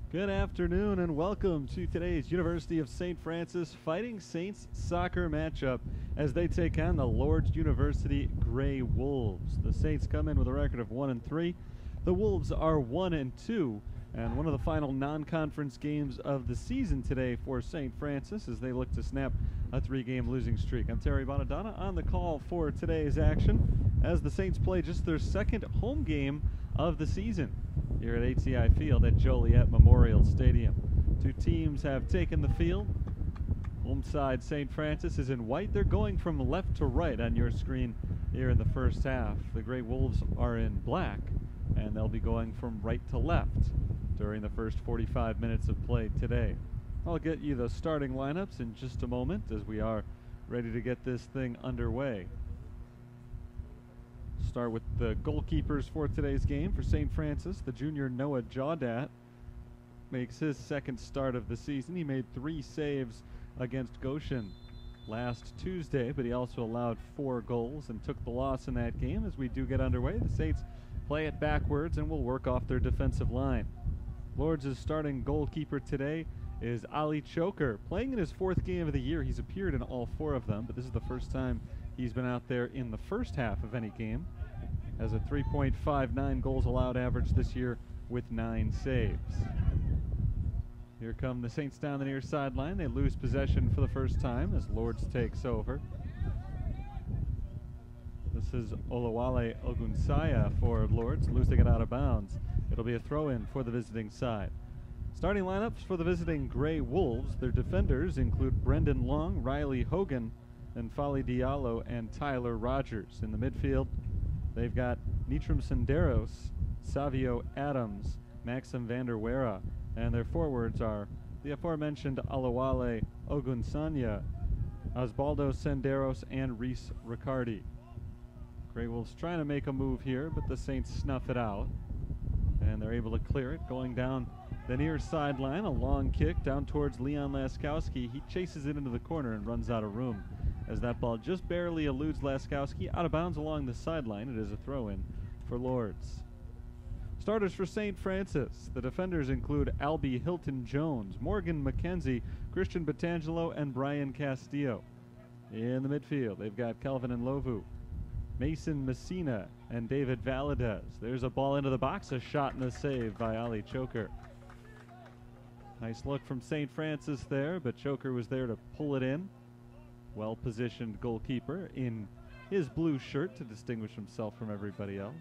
Good afternoon and welcome to today's University of St. Francis Fighting Saints soccer matchup as they take on the Lourdes University Gray Wolves. The Saints come in with a record of 1-3. The Wolves are 1-2, and one of the final non-conference games of the season today for St. Francis as they look to snap a 3-game losing streak. I'm Terry Bonadonna on the call for today's action as the Saints play just their second home game of the season here at ATI Field at Joliet Memorial Stadium. Two teams have taken the field. Home side St. Francis is in white. They're going from left to right on your screen here in the first half. The Gray Wolves are in black, and they'll be going from right to left during the first 45 minutes of play today. I'll get you the starting lineups in just a moment as we are ready to get this thing underway. Start with the goalkeepers for today's game. For St. Francis, the junior Noah Jaudat makes his second start of the season. He made 3 saves against Goshen last Tuesday, but he also allowed 4 goals and took the loss in that game. As we do get underway, the Saints play it backwards and will work off their defensive line. Lourdes' starting goalkeeper today is Ali Choker. Playing in his 4th game of the year, he's appeared in all 4 of them, but this is the first time he's been out there in the first half of any game. Has a 3.59 goals allowed average this year with 9 saves. Here come the Saints down the near sideline. They lose possession for the first time as Lourdes takes over. This is Olawale Ogunsaya for Lourdes, losing it out of bounds. It'll be a throw-in for the visiting side. Starting lineups for the visiting Gray Wolves. Their defenders include Brendan Long, Riley Hogan, and Fali Diallo and Tyler Rogers. In the midfield, they've got Nitram Senderos, Savio Adams, Maxim Vanderwera, and their forwards are the aforementioned Alawale Ogunsanya, Osbaldo Senderos, and Reese Riccardi. Gray Wolves trying to make a move here, but the Saints snuff it out, and they're able to clear it. Going down the near sideline, a long kick down towards Leon Laskowski. He chases it into the corner and runs out of room as that ball just barely eludes Laskowski out of bounds along the sideline. It is a throw-in for Lourdes. Starters for St. Francis. The defenders include Albie Hilton-Jones, Morgan McKenzie, Christian Batangelo, and Brian Castillo. In the midfield, they've got Kelvin Nlovu, Mason Messina, and David Valadez. There's a ball into the box, a shot and a save by Ali Choker. Nice look from St. Francis there, but Choker was there to pull it in. Well-positioned goalkeeper in his blue shirt to distinguish himself from everybody else.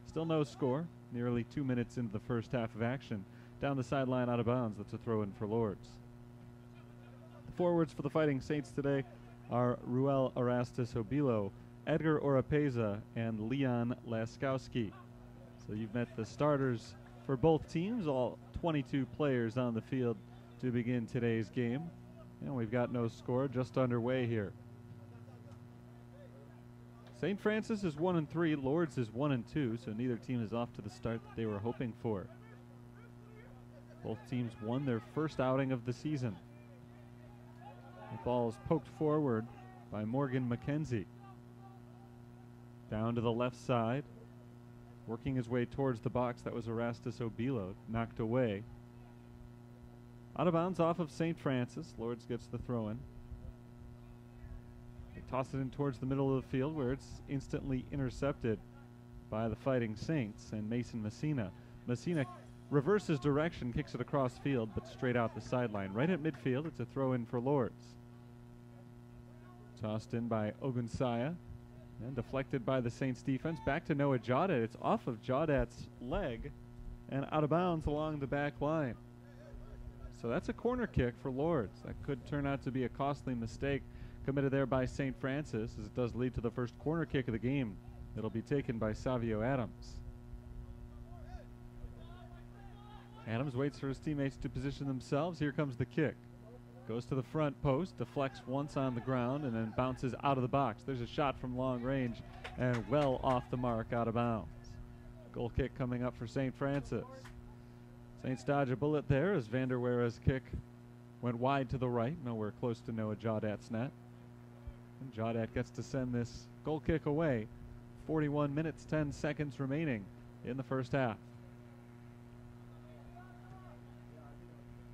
Still no score, nearly 2 minutes into the first half of action. Down the sideline, out of bounds. That's a throw-in for Lourdes. The forwards for the Fighting Saints today are Ruel Arastis Obilo, Edgar Oropeza, and Leon Laskowski. So you've met the starters for both teams, all 22 players on the field to begin today's game. And we've got no score, just underway here. St. Francis is 1-3, Lourdes is 1-2, so neither team is off to the start that they were hoping for. Both teams won their first outing of the season. The ball is poked forward by Morgan McKenzie. Down to the left side, working his way towards the box. That was Erastus Obilo, knocked away. Out of bounds off of St. Francis. Lourdes gets the throw-in. They toss it in towards the middle of the field where it's instantly intercepted by the Fighting Saints and Mason Messina. Messina reverses direction, kicks it across field, but straight out the sideline. Right at midfield, it's a throw-in for Lourdes. Tossed in by Ogunsaya and deflected by the Saints defense. Back to Noah Jaudat. It's off of Jaudat's leg and out of bounds along the back line. So that's a corner kick for Lourdes. That could turn out to be a costly mistake committed there by St. Francis, as it does lead to the first corner kick of the game. It'll be taken by Savio Adams. Adams waits for his teammates to position themselves. Here comes the kick. Goes to the front post, deflects once on the ground, and then bounces out of the box. There's a shot from long range and well off the mark, out of bounds. Goal kick coming up for St. Francis. Saints dodge a bullet there as Vanderwera's kick went wide to the right, nowhere close to Noah Jaudat's net. And Jaudat gets to send this goal kick away. 41 minutes, 10 seconds remaining in the first half.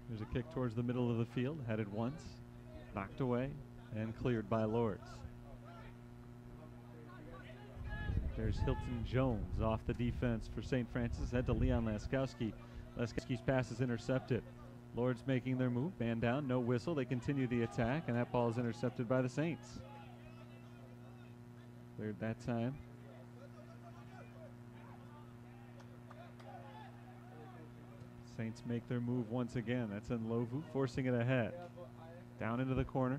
There's a kick towards the middle of the field, headed once, knocked away, and cleared by Lourdes. There's Hilton Jones off the defense for St. Francis, head to Leon Laskowski. Laskowski's pass is intercepted. Lourdes making their move, man down, no whistle. They continue the attack, and that ball is intercepted by the Saints. Cleared that time. Saints make their move once again. That's in Lovu, forcing it ahead. Down into the corner,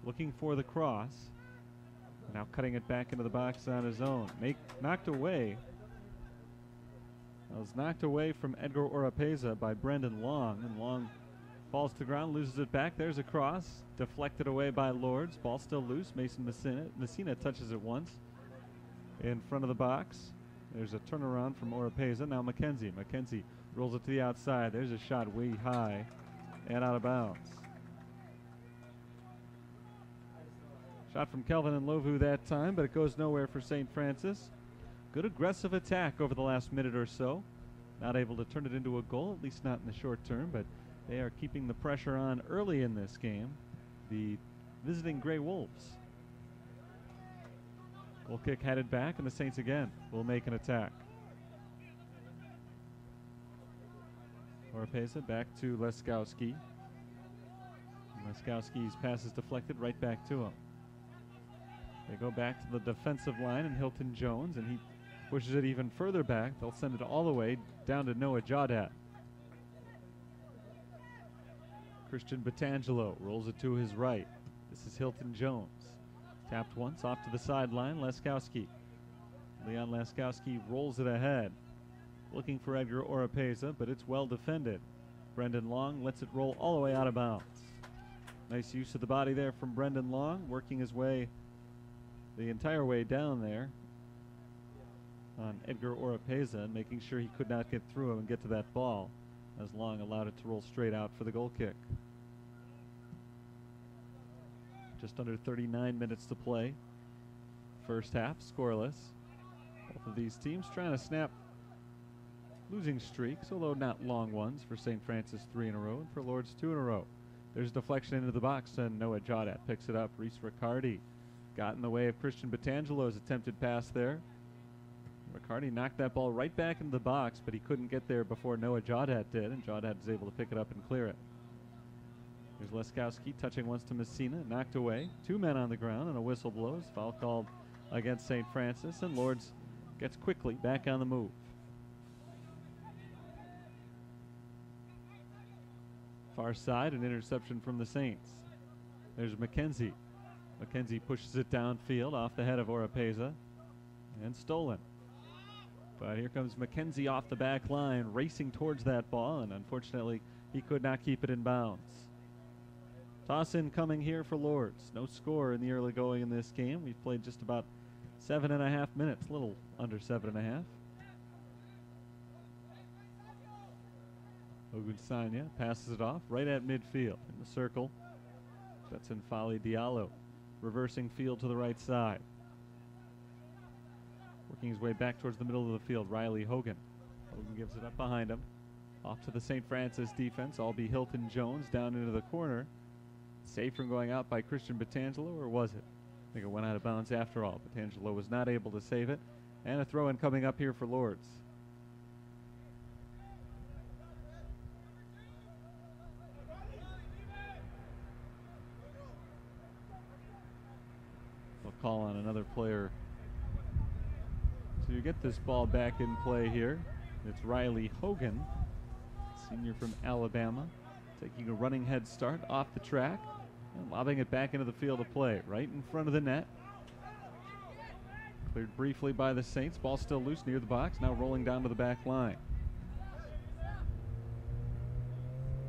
looking for the cross. Now cutting it back into the box on his own. Knocked away. That was knocked away from Edgar Oropeza by Brendan Long, and Long falls to the ground, loses it back. There's a cross, deflected away by Lourdes. Ball still loose. Mason Messina touches it once in front of the box. There's a turnaround from Oropeza. Now McKenzie. McKenzie rolls it to the outside. There's a shot way high and out of bounds. Shot from Kelvin and Lovu that time, but it goes nowhere for St. Francis. Good aggressive attack over the last minute or so. Not able to turn it into a goal, at least not in the short term, but they are keeping the pressure on early in this game. The visiting Grey Wolves. Goal kick headed back, and the Saints again will make an attack. Oropeza back to Laskowski. Laskowski's pass is deflected right back to him. They go back to the defensive line, and Hilton Jones, and he pushes it even further back. They'll send it all the way down to Noah Jaudat. Christian Batangelo rolls it to his right. This is Hilton Jones. Tapped once off to the sideline. Laskowski. Leon Laskowski rolls it ahead. Looking for Edgar Oropeza, but it's well defended. Brendan Long lets it roll all the way out of bounds. Nice use of the body there from Brendan Long, working his way the entire way down there on Edgar Oropeza, and making sure he could not get through him and get to that ball, as Long allowed it to roll straight out for the goal kick. Just under 39 minutes to play. First half, scoreless. Both of these teams trying to snap losing streaks, although not long ones. For St. Francis, 3 in a row, and for Lourdes, 2 in a row. There's a deflection into the box, and Noah Jaudat picks it up. Reese Riccardi got in the way of Christian Batangelo's attempted pass there. Riccardi knocked that ball right back into the box, but he couldn't get there before Noah Jaudat did, and Jaudat is able to pick it up and clear it. There's Laskowski touching once to Messina, knocked away. 2 men on the ground, and a whistle blows. Foul called against St. Francis, and Lourdes gets quickly back on the move. Far side, an interception from the Saints. There's McKenzie. McKenzie pushes it downfield off the head of Oropeza, and stolen. But here comes McKenzie off the back line, racing towards that ball, and unfortunately he could not keep it in bounds. Toss in coming here for Lourdes. No score in the early going in this game. We've played just about 7.5 minutes, a little under 7.5. Ogunsanya passes it off right at midfield in the circle. That's in Fali Diallo, reversing field to the right side. Working his way back towards the middle of the field, Riley Hogan. Hogan gives it up behind him. Off to the St. Francis defense. All be Hilton Jones down into the corner. Safe from going out by Christian Batangelo, or was it? I think it went out of bounds after all. Batangelo was not able to save it. And a throw-in coming up here for Lourdes. They'll call on another player to get this ball back in play here. It's Riley Hogan, senior from Alabama, taking a running head start off the track and lobbing it back into the field of play, right in front of the net. Cleared briefly by the Saints. Ball still loose near the box, now rolling down to the back line.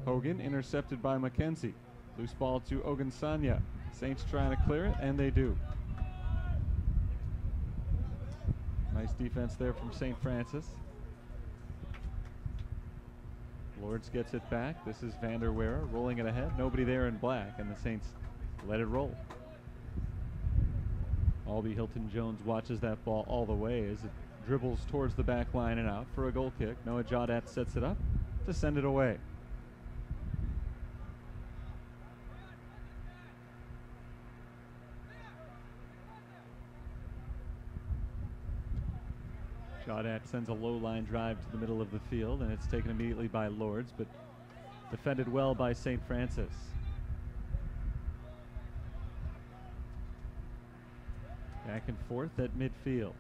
Hogan intercepted by McKenzie. Loose ball to Ogunsanya. Saints trying to clear it, and they do. Nice defense there from St. Francis. Lourdes gets it back. This is Vanderweer rolling it ahead. Nobody there in black, and the Saints let it roll. Albie Hilton Jones watches that ball all the way as it dribbles towards the back line and out for a goal kick. Noah Jaudat sets it up to send it away. Jaudet sends a low line drive to the middle of the field, and it's taken immediately by Lourdes, but defended well by St. Francis. Back and forth at midfield.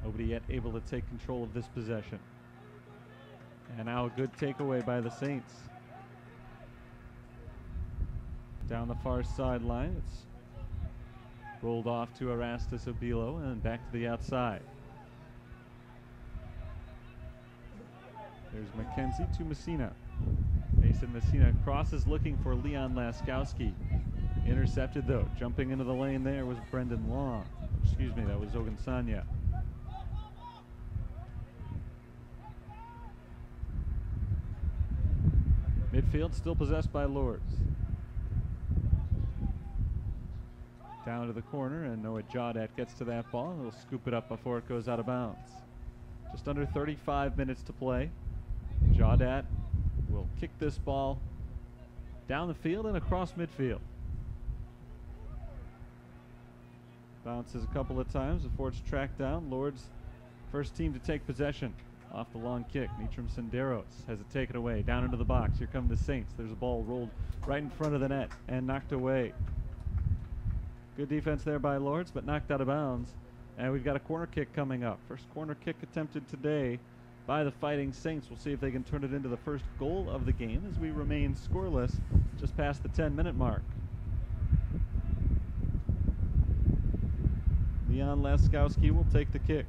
Nobody yet able to take control of this possession. And now a good takeaway by the Saints. Down the far sideline, it's rolled off to Erastus Obilo and back to the outside. There's McKenzie to Messina. Mason Messina crosses looking for Leon Laskowski. Intercepted though. Jumping into the lane there was Brendan Long. Excuse me, that was Ogunsanya. Midfield still possessed by Lourdes. Down to the corner, and Noah Jaudet gets to that ball, and he'll scoop it up before it goes out of bounds. Just under 35 minutes to play. Jaudet will kick this ball down the field and across midfield. Bounces a couple of times before it's tracked down. Lourdes, first team to take possession off the long kick. Nitram Senderos has it taken away down into the box. Here come the Saints. There's a ball rolled right in front of the net and knocked away. Good defense there by Lourdes, but knocked out of bounds. And we've got a corner kick coming up. First corner kick attempted today by the Fighting Saints. We'll see if they can turn it into the first goal of the game as we remain scoreless just past the 10-minute mark. Leon Laskowski will take the kick.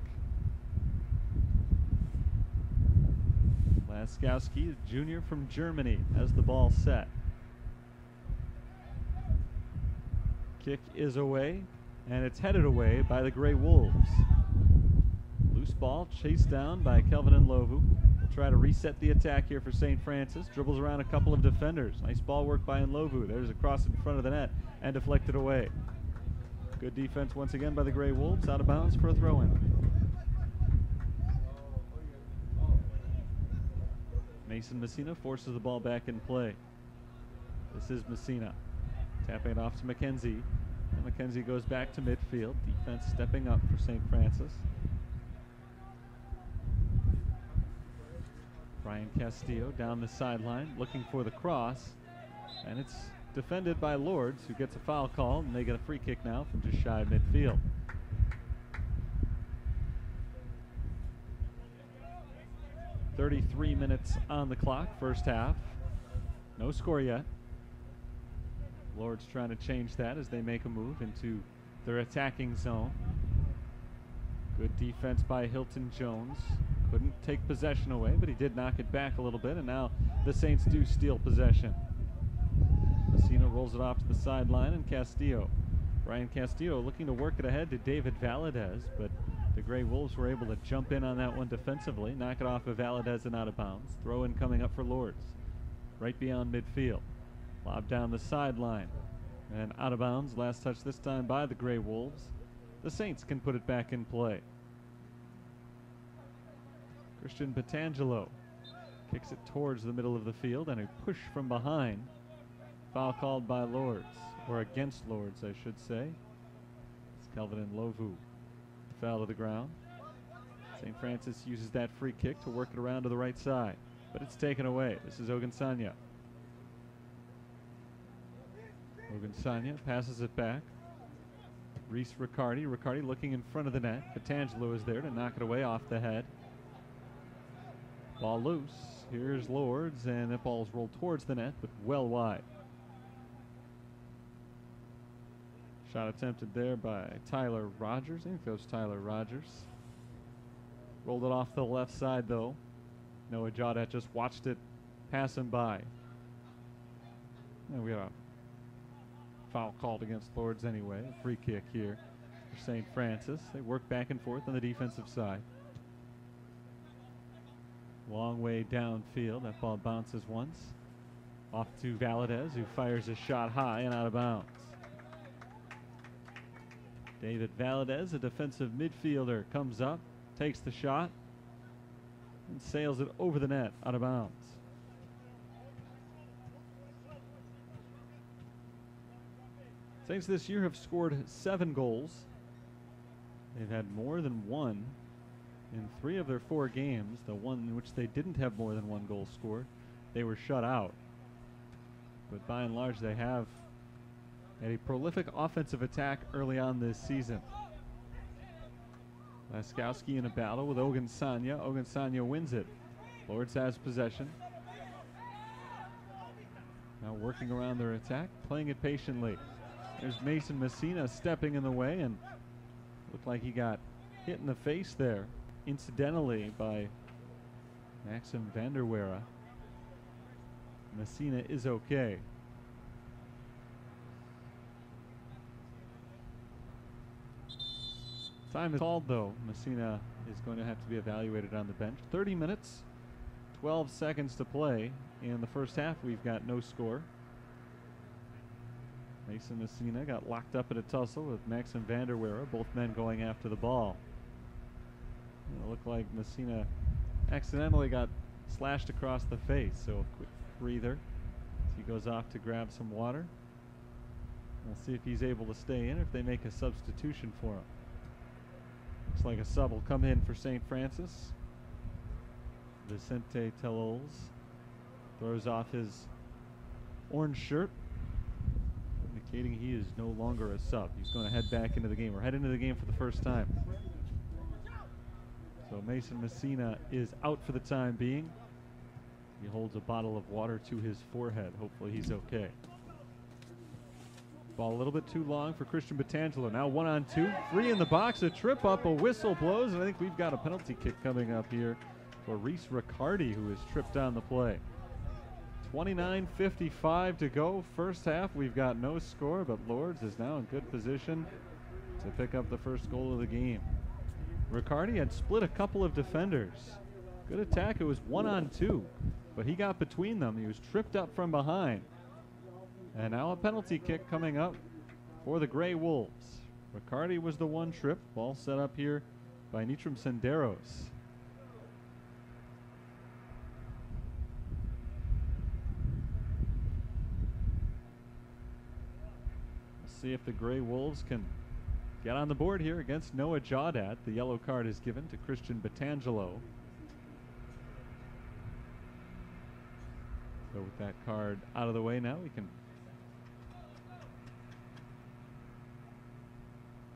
Laskowski, junior from Germany, has the ball set. Kick is away, and it's headed away by the Grey Wolves. Loose ball chased down by Kelvin Ndlovu. We'll try to reset the attack here for St. Francis. Dribbles around a couple of defenders. Nice ball work by Ndlovu. There's a cross in front of the net and deflected away. Good defense once again by the Grey Wolves. Out of bounds for a throw-in. Mason Messina forces the ball back in play. This is Messina. Tapping it off to McKenzie. And McKenzie goes back to midfield. Defense stepping up for St. Francis. Brian Castillo down the sideline looking for the cross. And it's defended by Lourdes, who gets a foul call, and they get a free kick now from just shy of midfield. .33 minutes on the clock, first half. No score yet. Lourdes trying to change that as they make a move into their attacking zone. Good defense by Hilton Jones. Couldn't take possession away, but he did knock it back a little bit, and now the Saints do steal possession. Messina rolls it off to the sideline, and Castillo. Brian Castillo looking to work it ahead to David Valadez, but the Grey Wolves were able to jump in on that one defensively, knock it off of Valadez and out of bounds. Throw in coming up for Lourdes, right beyond midfield. Lob down the sideline and out of bounds. Last touch this time by the Grey Wolves. The Saints can put it back in play. Christian Petangelo kicks it towards the middle of the field, and a push from behind. Foul called by Lourdes, or against Lourdes, I should say. It's Kelvin Ndlovu fell to the ground. St. Francis uses that free kick to work it around to the right side, but it's taken away. This is Ogunsanya. Ogunsanya passes it back. Reese Riccardi. Riccardi looking in front of the net. Petangelo is there to knock it away off the head. Ball loose. Here's Lourdes, and that ball's rolled towards the net, but well wide. Shot attempted there by Tyler Rogers. I think that was Tyler Rogers. Rolled it off the left side, though. Noah Jaudet just watched it pass him by. And we got a foul called against Lourdes anyway. A free kick here for St. Francis. They work back and forth on the defensive side. Long way downfield. That ball bounces once. Off to Valadez, who fires a shot high and out of bounds. David Valadez, a defensive midfielder, comes up, takes the shot, and sails it over the net, out of bounds. Saints this year have scored 7 goals. They've had more than one In 3 of their 4 games, the one in which they didn't have more than 1 goal scored, they were shut out. But by and large, they have had a prolific offensive attack early on this season. Laskowski in a battle with Ogunsanya. Ogunsanya wins it. Lourdes has possession. Now working around their attack, playing it patiently. There's Mason Messina stepping in the way, and looked like he got hit in the face there, incidentally, by Maxim Vanderwera. Messina is okay. Time is called, though. Messina is going to have to be evaluated on the bench. 30 minutes, 12 seconds to play. In the first half, we've got no score. Mason Messina got locked up in a tussle with Maxim Vanderwera, both men going after the ball. It looked like Messina accidentally got slashed across the face, so a quick breather as he goes off to grab some water. We'll see if he's able to stay in or if they make a substitution for him. Looks like a sub will come in for St. Francis. Vicente Telols throws off his orange shirt, indicating he is no longer a sub. He's going to head back into the game, or head into the game for the first time. So Mason Messina is out for the time being. He holds a bottle of water to his forehead. Hopefully he's okay. Ball a little bit too long for Christian Batangelo. Now 1-on-2. 3 in the box. A trip up. A whistle blows. And I think we've got a penalty kick coming up here for Reese Riccardi, who is tripped on the play. 29:55 to go. First half, we've got no score, but Lourdes is now in good position to pick up the first goal of the game. Riccardi had split a couple of defenders. Good attack. It was 1-on-2, but he got between them. He was tripped up from behind. And now a penalty kick coming up for the Grey Wolves. Riccardi was the one trip. Ball set up here by Nitram Senderos. Let's see if the Grey Wolves can get on the board here against Noah Jaudat. The yellow card is given to Christian Batangelo. So with that card out of the way now, we can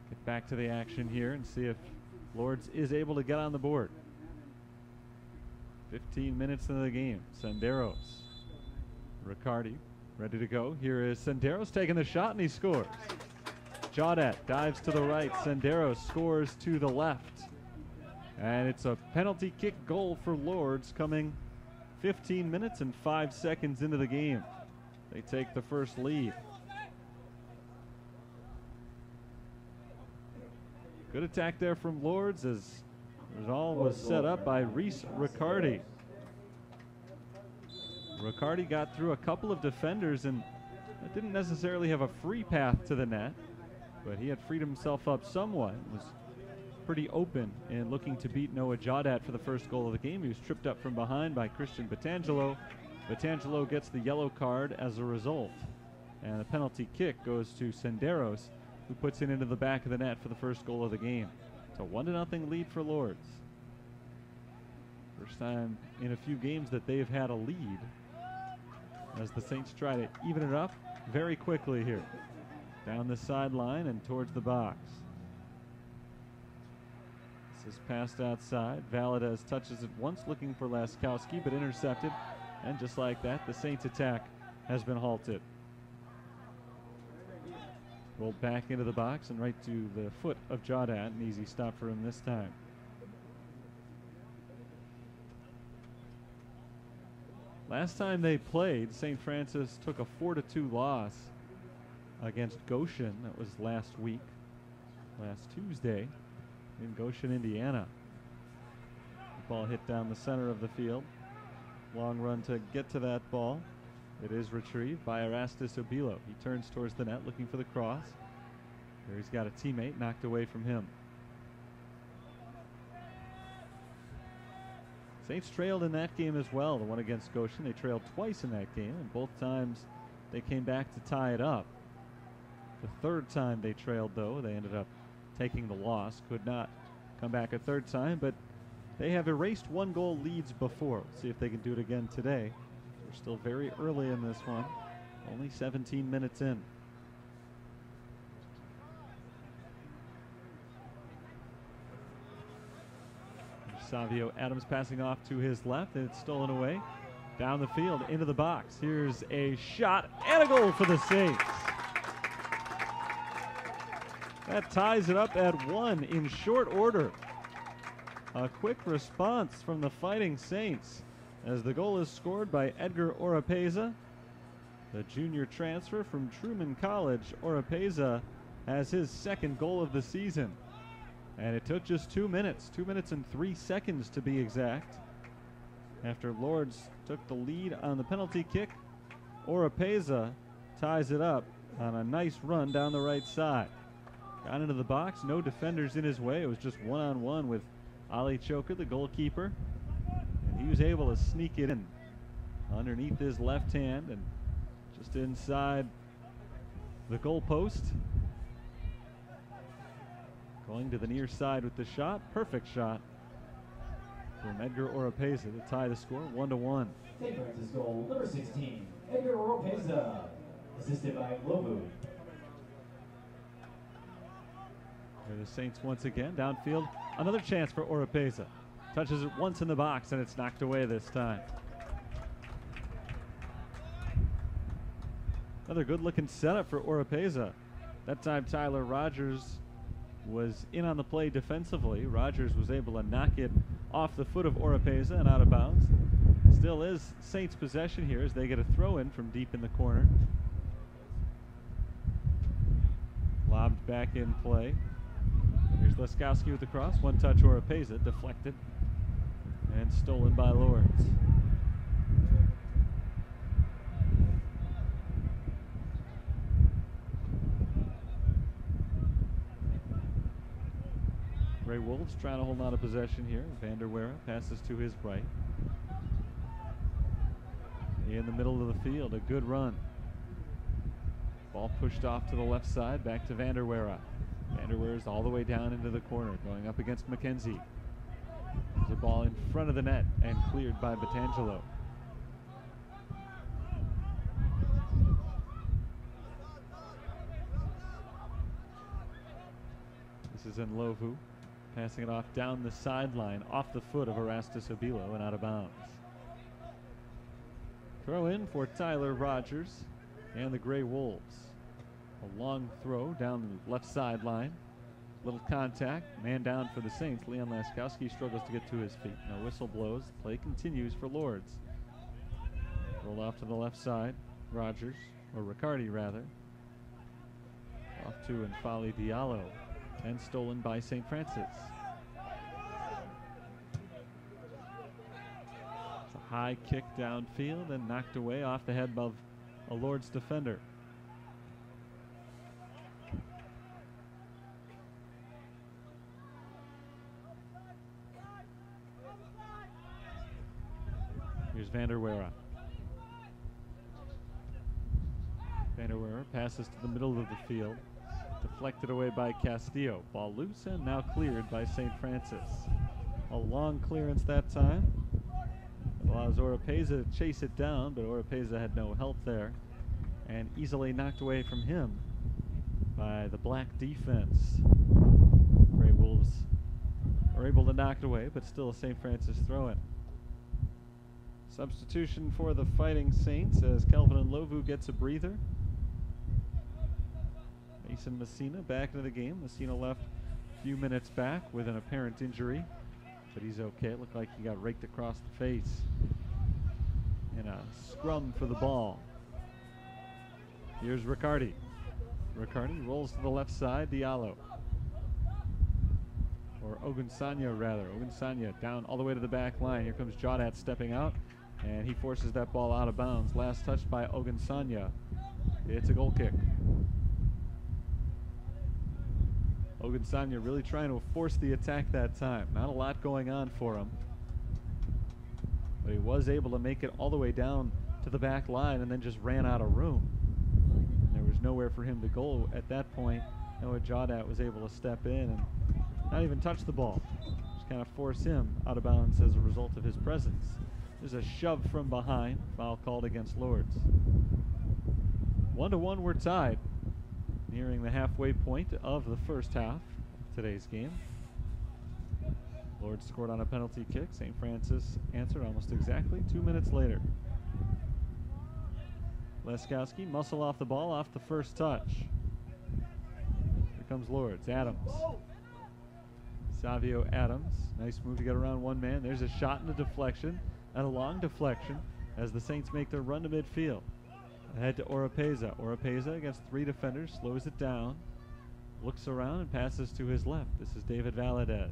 get back to the action here and see if Lourdes is able to get on the board. 15 minutes into the game. Senderos. Riccardi ready to go. Here is Senderos taking the shot, and he scores. Jaudat dives to the right. Senderos scores to the left. And it's a penalty kick goal for Lourdes coming 15 minutes and 5 seconds into the game. They take the first lead. Good attack there from Lourdes as it all was set up by Reese Riccardi. Riccardi got through a couple of defenders and didn't necessarily have a free path to the net, but he had freed himself up somewhat. Was pretty open and looking to beat Noah Jaudat for the first goal of the game. He was tripped up from behind by Christian Batangelo. Batangelo gets the yellow card as a result. And the penalty kick goes to Senderos, who puts it into the back of the net for the first goal of the game. It's a 1-0 lead for Lourdes. First time in a few games that they've had a lead as the Saints try to even it up very quickly here. Down the sideline and towards the box. This is passed outside. Valadez touches it once, looking for Laskowski, but intercepted. And just like that, the Saints attack has been halted. Rolled back into the box and right to the foot of Jaudat. An easy stop for him this time. Last time they played, St. Francis took a 4-2 loss against Goshen. That was last week, last Tuesday in Goshen, Indiana. The ball hit down the center of the field. Long run to get to that ball. It is retrieved by Erastus Obilo. He turns towards the net looking for the cross. There he's got a teammate knocked away from him. Saints trailed in that game as well, the one against Goshen. They trailed twice in that game, and both times they came back to tie it up. The third time they trailed, though, they ended up taking the loss. Could not come back a third time, but They have erased 1-goal leads before. We'll see if they can do it again today. We're still very early in this one. Only 17 minutes in. Savio Adams passing off to his left, and it's stolen away. Down the field, into the box. Here's a shot and a goal for the Saints. That ties it up at 1 in short order. A quick response from the Fighting Saints as the goal is scored by Edgar Oropeza. The junior transfer from Truman College, Oropeza has his 2nd goal of the season. And it took just 2 minutes, 2 minutes and 3 seconds to be exact. After Lourdes took the lead on the penalty kick, Oropeza ties it up on a nice run down the right side. Got into the box, no defenders in his way. It was just one-on-one with Ali Choker, the goalkeeper. And he was able to sneak it in underneath his left hand and just inside the goal post. Going to the near side with the shot. Perfect shot from Edgar Oropeza to tie the score 1-1. St. Francis goal number 16, Edgar Oropeza, assisted by Lourdes. Here the Saints once again downfield. Another chance for Oropeza. Touches it once in the box and it's knocked away this time. Another good looking setup for Oropeza. That time Tyler Rogers was in on the play defensively. Rogers was able to knock it off the foot of Oropeza and out of bounds. Still is Saints possession here as they get a throw in from deep in the corner. Lobbed back in play. Here's Leskowski with the cross. One touch Oropeza, deflected and stolen by Lourdes. Grey Wolves trying to hold on to possession here. Van der Wera passes to his right. In the middle of the field, a good run. Ball pushed off to the left side, back to Van der Wera. Van der Wera's all the way down into the corner, going up against McKenzie. There's a ball in front of the net and cleared by Batangelo. This is in Lovu. Passing it off down the sideline, off the foot of Erastus Obilo and out of bounds. Throw in for Tyler Rogers and the Grey Wolves. A long throw down the left sideline. Little contact, man down for the Saints. Leon Laskowski struggles to get to his feet. No whistle blows. Play continues for Lourdes. Rolled off to the left side. Rogers, or Riccardi rather. Off to N'Faly Diallo. And stolen by St. Francis. It's a high kick downfield and knocked away off the head of a Lourdes defender. Here's Van der Wera. Van der Wera passes to the middle of the field. Deflected away by Castillo. Ball loose and now cleared by St. Francis. A long clearance that time. It allows Oropeza to chase it down, but Oropeza had no help there. And easily knocked away from him by the black defense. Grey Wolves are able to knock it away, but still a St. Francis throw-in. Substitution for the Fighting Saints as Kelvin Lovu gets a breather. Mason Messina back into the game. Messina left a few minutes back with an apparent injury, but he's okay. It looked like he got raked across the face in a scrum for the ball. Here's Riccardi. Riccardi rolls to the left side. Diallo. Or Ogunsanya rather. Ogunsanya down all the way to the back line. Here comes Jawdat stepping out, and he forces that ball out of bounds. Last touched by Ogunsanya. It's a goal kick. Ogunsanya really trying to force the attack that time. Not a lot going on for him. But he was able to make it all the way down to the back line and then just ran out of room. And there was nowhere for him to go at that point. Noah Jawdat was able to step in and not even touch the ball. Just just kind of force him out of bounds as a result of his presence. There's a shove from behind. Foul called against Lourdes. 1-1, we're tied. Nearing the halfway point of the first half of today's game. Lourdes scored on a penalty kick. St. Francis answered almost exactly 2 minutes later. Leskowski muscle off the ball off the first touch. Here comes Lourdes. Adams. Savio Adams. Nice move to get around one man. There's a shot and a deflection, and a long deflection as the Saints make their run to midfield. Ahead to Oropeza. Oropeza against 3 defenders, slows it down, looks around and passes to his left. This is David Valadez.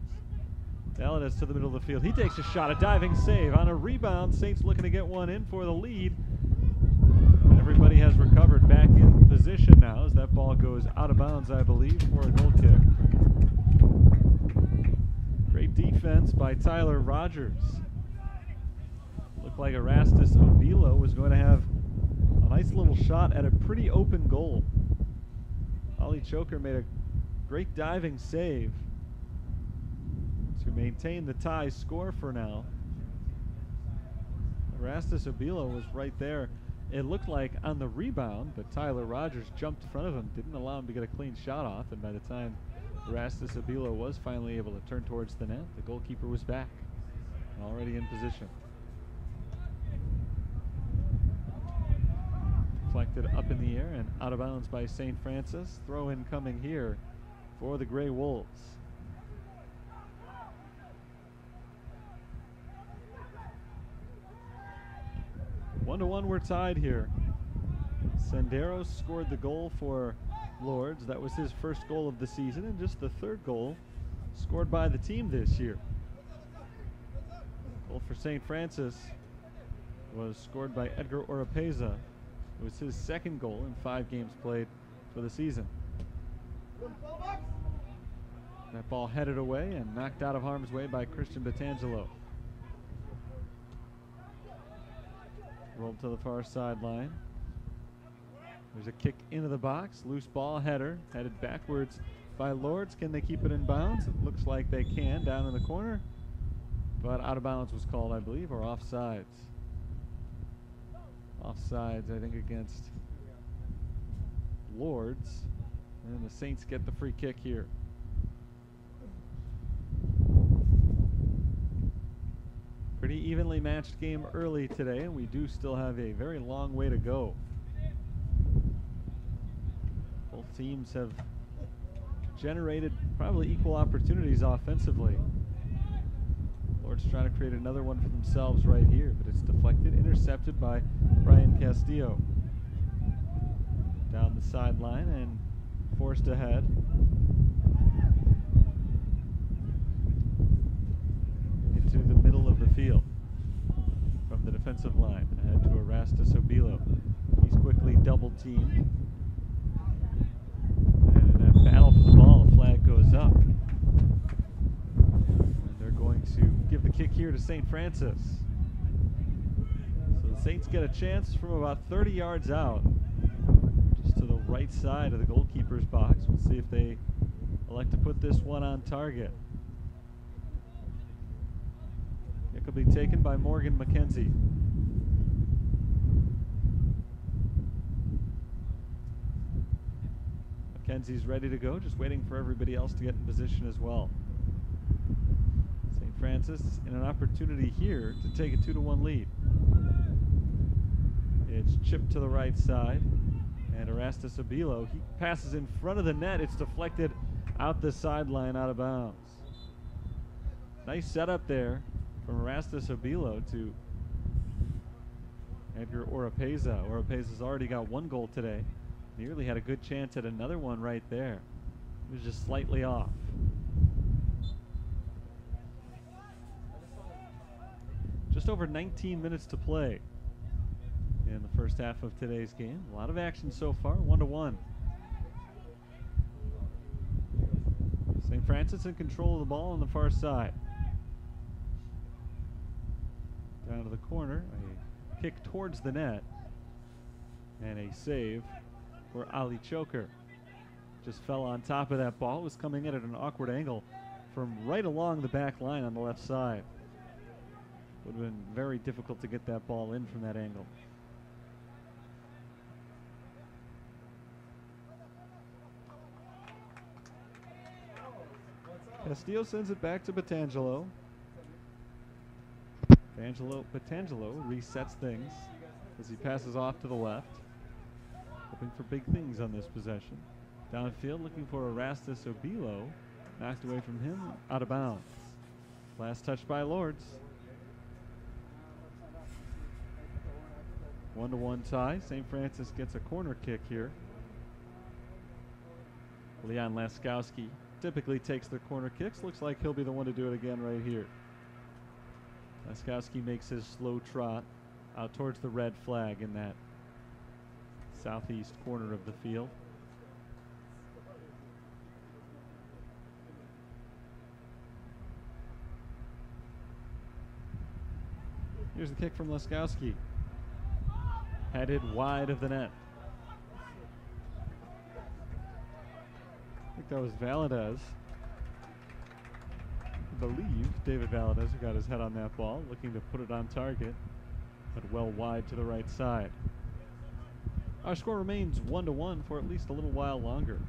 Valadez to the middle of the field. He takes a shot, a diving save on a rebound. Saints looking to get one in for the lead. Everybody has recovered back in position now as that ball goes out of bounds, I believe, for a goal kick. Great defense by Tyler Rogers. Looked like Erastus Obilo was going to have a nice little shot at a pretty open goal. Ali Choker made a great diving save to maintain the tie score for now. Erastus Obilo was right there. It looked like on the rebound, but Tyler Rogers jumped in front of him, didn't allow him to get a clean shot off, and by the time Erastus Obilo was finally able to turn towards the net, the goalkeeper was back and already in position. Deflected up in the air and out of bounds by St. Francis. Throw in coming here for the Grey Wolves. One to one, we're tied here. Senderos scored the goal for Lourdes. That was his first goal of the season and just the 3rd goal scored by the team this year. Goal for St. Francis was scored by Edgar Oropeza. It was his 2nd goal in 5 games played for the season. That ball headed away and knocked out of harm's way by Christian Batangelo. Rolled to the far sideline. There's a kick into the box. Loose ball, header, headed backwards by Lourdes. Can they keep it in bounds? It looks like they can down in the corner. But out of bounds was called, I believe, or offsides. Offsides, I think, against Lourdes. And the Saints get the free kick here. Pretty evenly matched game early today, and we do still have a very long way to go. Both teams have generated probably equal opportunities offensively. Lourdes trying to create another one for themselves right here, but it's deflected, intercepted by Brian Castillo. Down the sideline and forced ahead. Into the middle of the field from the defensive line. Ahead to Erastus Obilo. He's quickly double teamed. And in that battle for the ball, the flag goes up. Going to give the kick here to St. Francis. So the Saints get a chance from about 30 yards out, just to the right side of the goalkeeper's box. We'll see if they elect to put this one on target. It will be taken by Morgan McKenzie. McKenzie's ready to go, just waiting for everybody else to get in position as well. Francis in an opportunity here to take a 2-1 lead. It's chipped to the right side, and Erastus Obilo, he passes in front of the net. It's deflected out the sideline, out of bounds. Nice setup there from Erastus Obilo to Edgar Oropeza. Oropeza's already got 1 goal today. Nearly had a good chance at another one right there. It was just slightly off. Just over 19 minutes to play in the first half of today's game. A lot of action so far, 1-1. St. Francis in control of the ball on the far side. Down to the corner, a kick towards the net, and a save for Ali Choker. Just fell on top of that ball, was coming in at an awkward angle from right along the back line on the left side. Would have been very difficult to get that ball in from that angle. Castillo sends it back to Petangelo. Petangelo resets things as he passes off to the left. Hoping for big things on this possession. Downfield looking for Erastus Obilo. Knocked away from him, out of bounds. Last touch by Lourdes. 1-1 tie. St. Francis gets a corner kick here. Leon Laskowski typically takes their corner kicks. Looks like he'll be the one to do it again right here. Laskowski makes his slow trot out towards the red flag in that southeast corner of the field. Here's the kick from Laskowski. Headed wide of the net. I think that was Valadez. I believe David Valadez who got his head on that ball, looking to put it on target, but well wide to the right side. Our score remains 1-1 for at least a little while longer.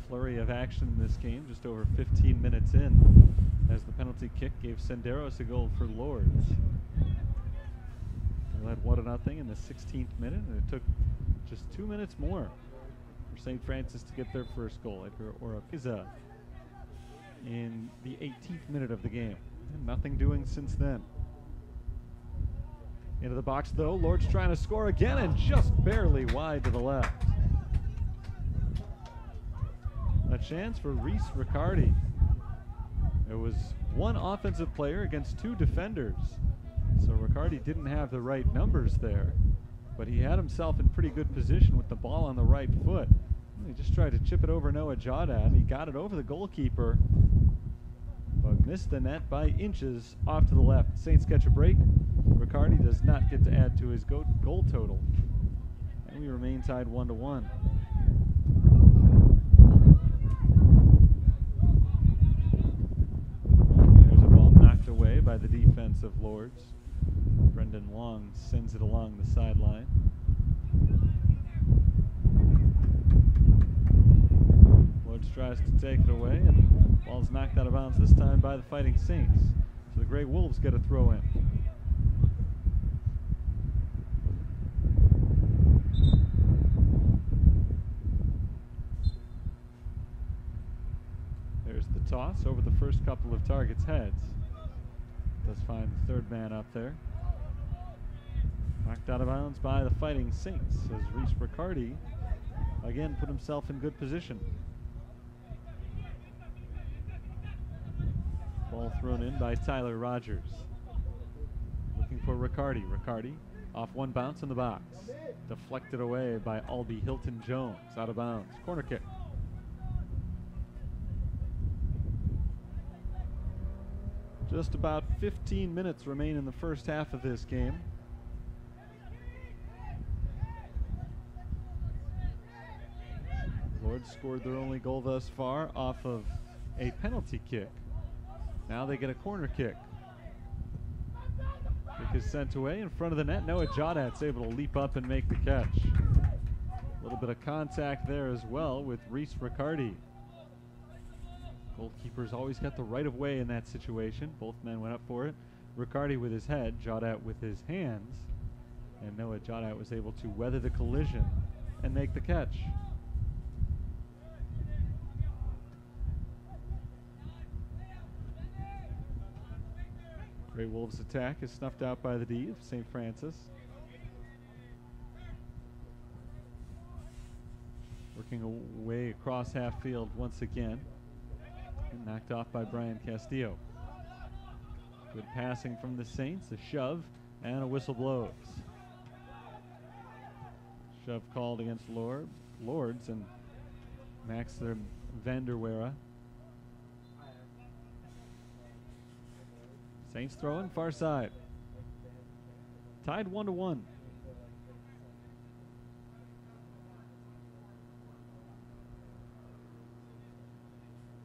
Flurry of action in this game, just over 15 minutes in, as the penalty kick gave Senderos a goal for Lourdes. They led 1-0 in the 16th minute, and it took just 2 minutes more for St. Francis to get their first goal. Edgar Oropeza in the 18th minute of the game. And nothing doing since then. Into the box though, Lourdes trying to score again and just barely wide to the left. A chance for Reese Riccardi. It was one offensive player against two defenders. So Riccardi didn't have the right numbers there, but he had himself in pretty good position with the ball on the right foot. He just tried to chip it over Noah Jawdad. He got it over the goalkeeper, but missed the net by inches off to the left. Saints catch a break. Riccardi does not get to add to his goal total, and we remain tied 1-1. There's a ball knocked away by the defense of Lourdes. Brendan Long sends it along the sideline. Lourdes tries to take it away, and ball's knocked out of bounds this time by the Fighting Saints. So the Grey Wolves get a throw in. There's the toss over the first couple of targets' heads. Does find the third man up there. Knocked out of bounds by the Fighting Saints as Reese Riccardi again put himself in good position. Ball thrown in by Tyler Rogers. Looking for Riccardi. Riccardi off one bounce in the box. Deflected away by Albie Hilton Jones. Out of bounds. Corner kick. Just about 15 minutes remain in the first half of this game. Lourdes scored their only goal thus far off of a penalty kick. Now they get a corner kick. Kick is sent away in front of the net. Noah Jawdat's able to leap up and make the catch. A little bit of contact there as well with Reese Riccardi. Goalkeeper's always got the right of way in that situation. Both men went up for it. Riccardi with his head, Jawdat with his hands. And Noah Jawdat was able to weather the collision and make the catch. Grey Wolves' attack is snuffed out by the D of St. Francis. Working away across half field once again. And knocked off by Brian Castillo. Good passing from the Saints, a shove, and a whistle blows. Shove called against Lourdes and Max Vanderwera. Saints throwing far side. Tied 1-1.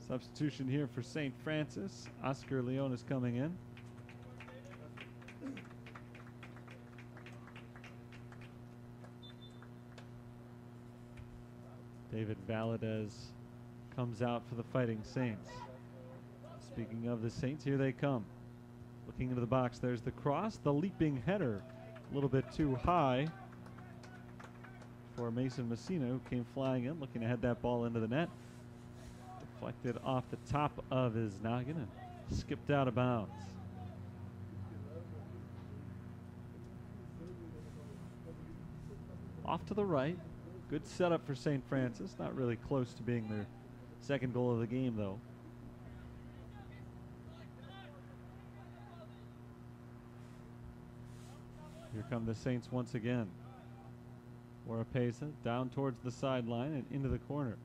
Substitution here for St. Francis. Oscar Leon is coming in. David Valadez comes out for the Fighting Saints. Speaking of the Saints, here they come. Looking into the box, there's the cross, the leaping header. A little bit too high for Mason Messina, who came flying in, looking to head that ball into the net. Deflected off the top of his noggin and skipped out of bounds. Off to the right. Good setup for St. Francis. Not really close to being their second goal of the game, though. Here come the Saints once again. Oropesa down towards the sideline and into the corner.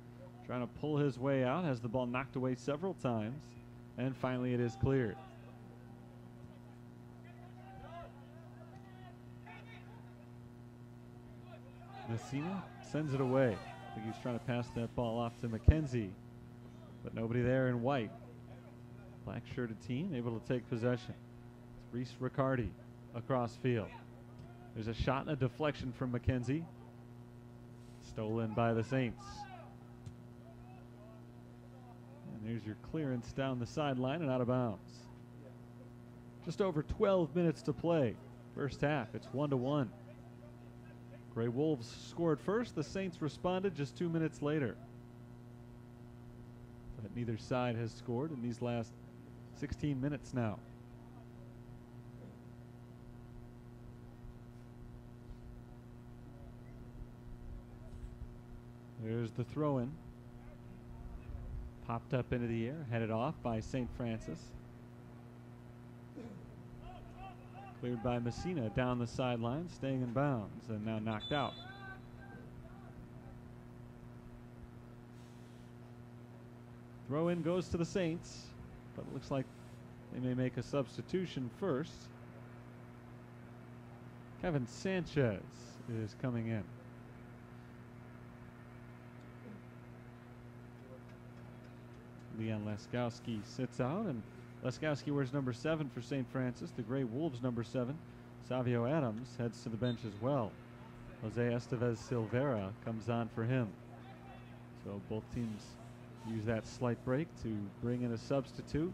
Trying to pull his way out, has the ball knocked away several times, and finally it is cleared. Messina sends it away. I think he's trying to pass that ball off to McKenzie, but nobody there in white. Black shirted team able to take possession. It's Reese Riccardi across field. There's a shot and a deflection from McKenzie. Stolen by the Saints. And there's your clearance down the sideline and out of bounds. Just over 12 minutes to play. First half, it's 1-1. Gray Wolves scored first. The Saints responded just 2 minutes later. But neither side has scored in these last 16 minutes now. There's the throw-in. Popped up into the air, headed off by St. Francis. Cleared by Messina down the sideline, staying in bounds, and now knocked out. Throw-in goes to the Saints, but it looks like they may make a substitution first. Kevin Sanchez is coming in. Leon Laskowski sits out, and Laskowski wears number 7 for St. Francis. The Gray Wolves number 7. Savio Adams heads to the bench as well. Jose Estevez Silvera comes on for him. So both teams use that slight break to bring in a substitute.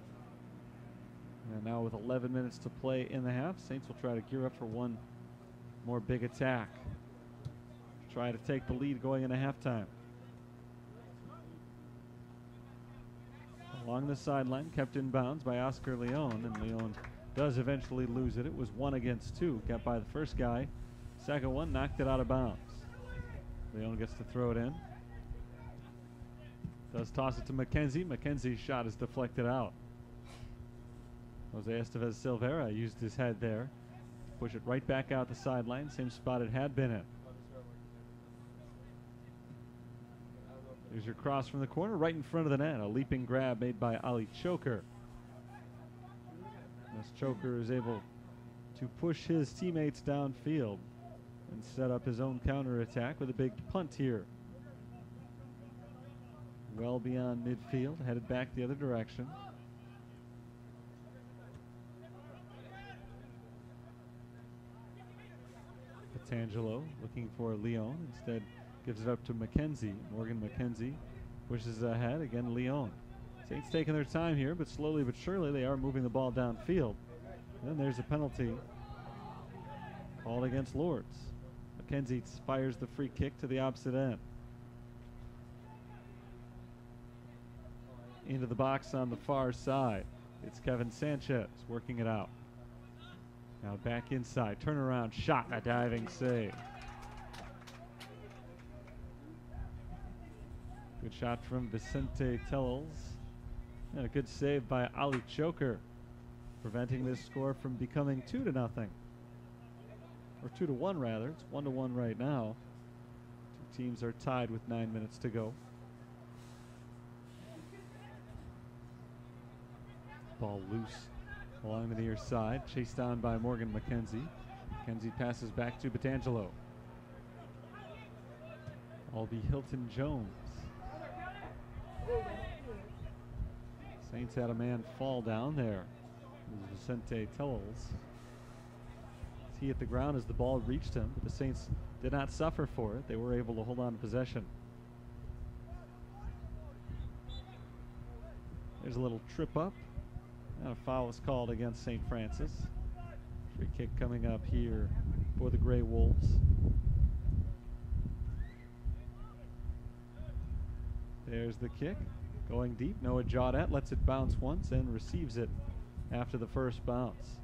And now with 11 minutes to play in the half, Saints will try to gear up for one more big attack. Try to take the lead going into halftime. Along the sideline, kept in bounds by Oscar Leon, and Leon does eventually lose it. It was 1 against 2, kept by the first guy. Second one knocked it out of bounds. Leon gets to throw it in. Does toss it to McKenzie. McKenzie's shot is deflected out. Jose Estevez Silvera used his head there. Push it right back out the sideline, same spot it had been in. There's your cross from the corner, right in front of the net. A leaping grab made by Ali Choker. This Choker is able to push his teammates downfield and set up his own counterattack with a big punt here. Well beyond midfield, headed back the other direction. Petangelo looking for Leon, instead gives it up to McKenzie. Morgan McKenzie pushes ahead. Again, Leon. Saints taking their time here, but slowly but surely they are moving the ball downfield. And then there's a penalty called against Lourdes. McKenzie fires the free kick to the opposite end. Into the box on the far side. It's Kevin Sanchez working it out. Now back inside. Turnaround shot. A diving save. Good shot from Vicente Tellels. And a good save by Ali Choker, preventing this score from becoming 2-0. Or 2-1 rather. It's 1-1 right now. Two teams are tied with 9 minutes to go. Ball loose along the near side. Chased down by Morgan McKenzie. McKenzie passes back to Petangelo. Albie Hilton Jones. Saints had a man fall down there. It was Vicente Tells. He hit the ground as the ball reached him, but the Saints did not suffer for it. They were able to hold on to possession. There's a little trip up, and a foul is called against St. Francis. Free kick coming up here for the Gray Wolves. There's the kick, going deep. Noah Jaudet lets it bounce once and receives it after the first bounce.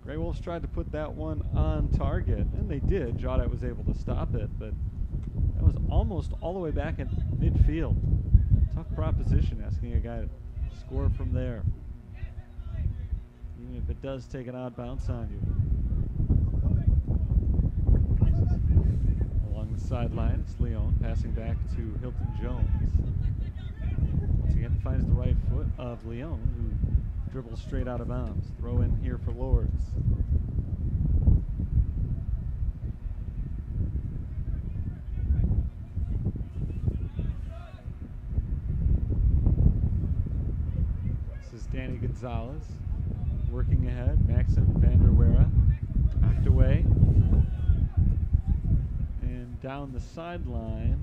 Gray Wolves tried to put that one on target, and they did. Jaudet was able to stop it, but that was almost all the way back in midfield. Tough proposition, asking a guy to score from there, even if it does take an odd bounce on you. Along the sideline, it's Leon passing back to Hilton Jones. Once again, finds the right foot of Leon, who dribbles straight out of bounds. Throw in here for Lourdes. Danny Gonzalez working ahead. Maxim van der Wera knocked away. And down the sideline,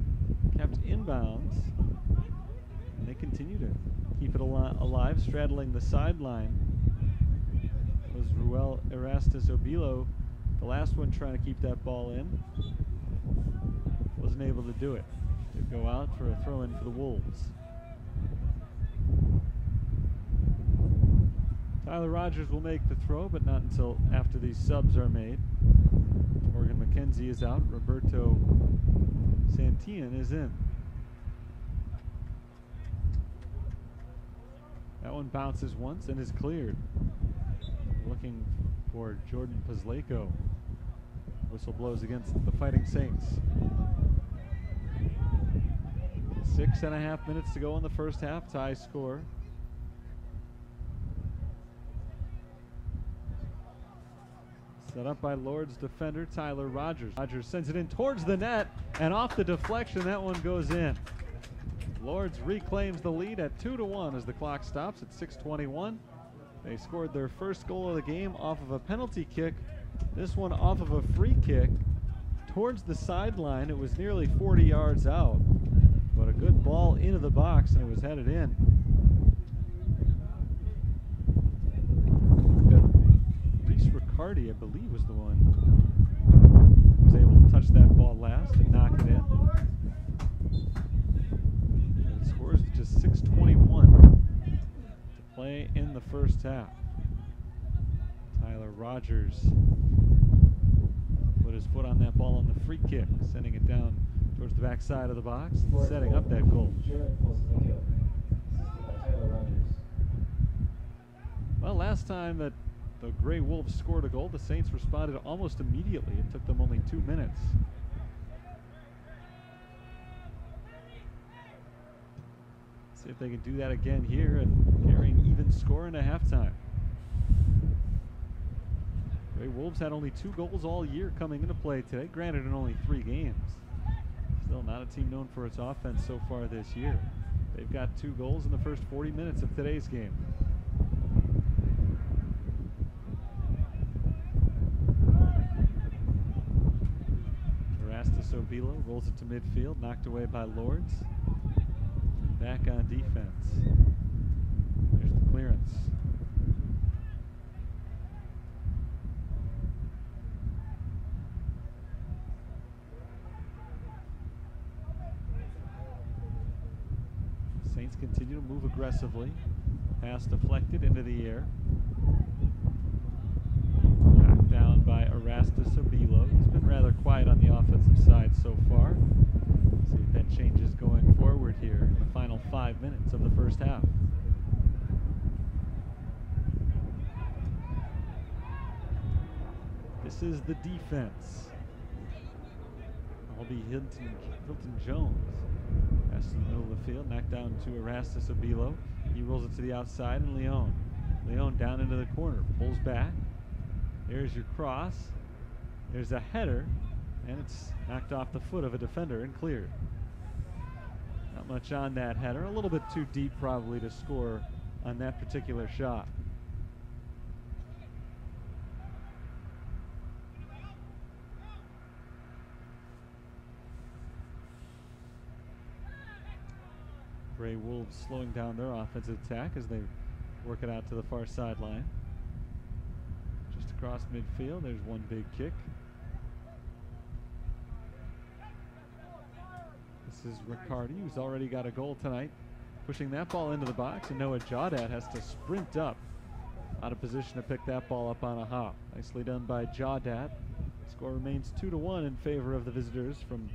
kept inbounds. And they continue to keep it alive, straddling the sideline. It was Ruel Erastus Obilo, the last one trying to keep that ball in. Wasn't able to do it. Did go out for a throw-in for the Wolves. Tyler Rogers will make the throw, but not until after these subs are made. Morgan McKenzie is out. Roberto Santillan is in. That one bounces once and is cleared. Looking for Jordan Pazleko. Whistle blows against the Fighting Saints. 6.5 minutes to go in the first half. Tie score. Set up by Lourdes defender Tyler Rogers. Rogers sends it in towards the net, and off the deflection, that one goes in. Lourdes reclaims the lead at 2-1 as the clock stops at 6:21. They scored their first goal of the game off of a penalty kick. This one off of a free kick towards the sideline. It was nearly 40 yards out, but a good ball into the box, and it was headed in. Riccardi, I believe, was the one who was able to touch that ball last and knock it in. And it scores just 6:21 to play in the first half. Tyler Rogers put his foot on that ball on the free kick, sending it down towards the back side of the box, setting up that goal. Well, last time that the Gray Wolves scored a goal, the Saints responded almost immediately. It took them only 2 minutes. See if they can do that again here and carry an even score into halftime. Gray Wolves had only 2 goals all year coming into play today, granted in only 3 games. Still not a team known for its offense so far this year. They've got 2 goals in the first 40 minutes of today's game. Obilo rolls it to midfield, knocked away by Lourdes. Back on defense. There's the clearance. Saints continue to move aggressively. Pass deflected into the air. Knocked down by Erastus Obilo. He's been rather quiet on the offensive side so far. See if that changes going forward here in the final 5 minutes of the first half. This is the defense. I'll be Hilton Jones. Pass to the middle of the field, knocked down to Erastus Obilo. He rolls it to the outside, and Leon down into the corner, pulls back. There's your cross. There's a header, and it's knocked off the foot of a defender and cleared. Not much on that header. A little bit too deep probably to score on that particular shot. Gray Wolves slowing down their offensive attack as they work it out to the far sideline. Just across midfield, there's one big kick. This is Riccardi, who's already got a goal tonight, pushing that ball into the box, and Noah Jawdat has to sprint up out of position to pick that ball up on a hop. Nicely done by Jawdat. Score remains 2-1 in favor of the visitors from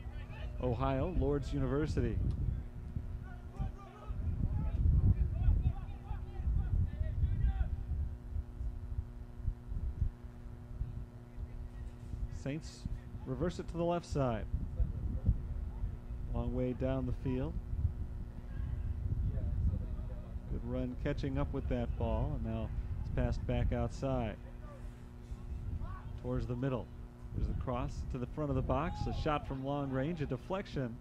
Ohio, Lourdes University. Saints reverse it to the left side. Long way down the field. Good run catching up with that ball, and now it's passed back outside towards the middle. There's the cross to the front of the box, a shot from long range, a deflection,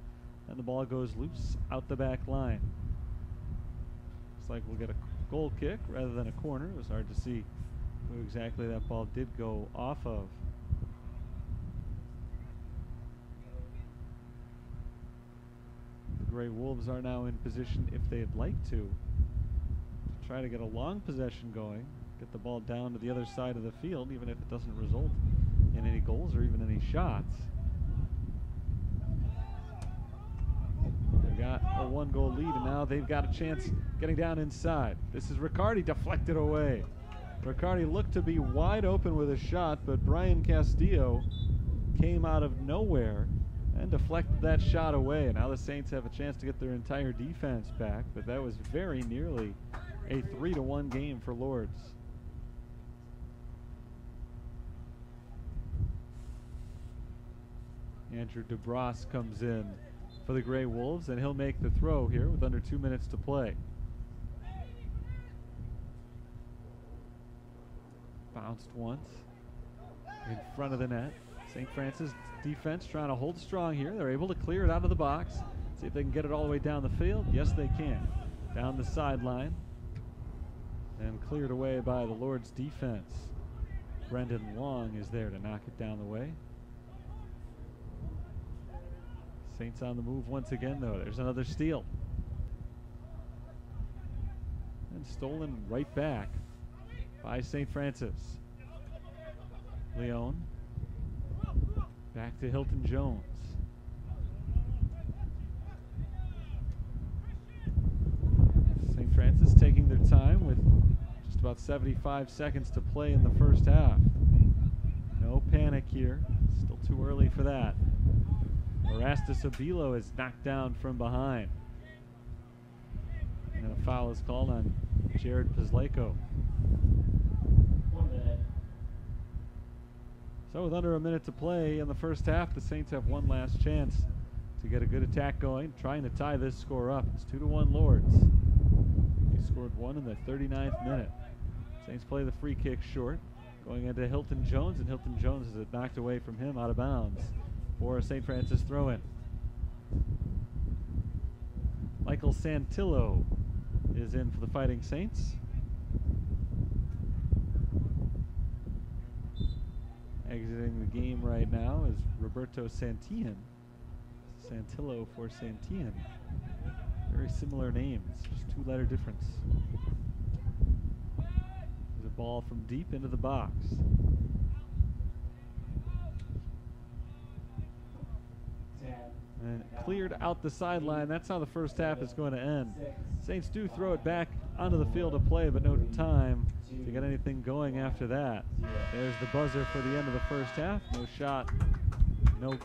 and the ball goes loose out the back line. Looks like we'll get a goal kick rather than a corner. It was hard to see who exactly that ball did go off of. Gray Wolves are now in position, if they'd like to try to get a long possession going, get the ball down to the other side of the field, even if it doesn't result in any goals or even any shots. They've got a 1-goal lead, and now they've got a chance getting down inside. This is Riccardi, deflected away. Riccardi looked to be wide open with a shot, but Brian Castillo came out of nowhere and deflected that shot away. And now the Saints have a chance to get their entire defense back, but that was very nearly a 3-1 game for Lourdes. Andrew DeBras comes in for the Gray Wolves, and he'll make the throw here with under 2 minutes to play. Bounced once in front of the net. St. Francis defense trying to hold strong here. They're able to clear it out of the box. See if they can get it all the way down the field. Yes, they can. Down the sideline. And cleared away by the Lourdes defense. Brendan Long is there to knock it down the way. Saints on the move once again, though. There's another steal. And stolen right back by St. Francis. Leon. Back to Hilton Jones. St. Francis taking their time with just about 75 seconds to play in the first half. No panic here. Still too early for that. Erastus Abilo is knocked down from behind. And a foul is called on Jared Pizleko. So with under a minute to play in the first half, the Saints have one last chance to get a good attack going, trying to tie this score up. It's 2-1 Lourdes. They scored one in the 39th minute. Saints play the free kick short, going into Hilton Jones, and Hilton Jones is knocked away from him out of bounds for a St. Francis throw-in. Michael Santillo is in for the Fighting Saints. Exiting the game right now is Roberto Santillan. Santillo for Santillan. Very similar names, just 2-letter difference. There's a ball from deep into the box. And cleared out the sideline. That's how the first half is going to end. Saints do throw it back onto the field of play, but no time to get anything going after that. There's the buzzer for the end of the first half. No shot, no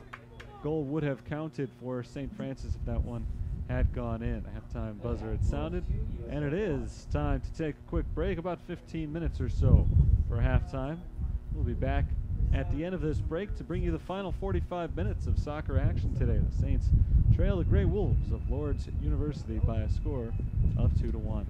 goal would have counted for St. Francis if that one had gone in. The halftime buzzer had sounded, and it is time to take a quick break, about 15 minutes or so for halftime. We'll be back at the end of this break to bring you the final 45 minutes of soccer action today. The Saints trail the Gray Wolves of Lourdes University by a score of 2-1.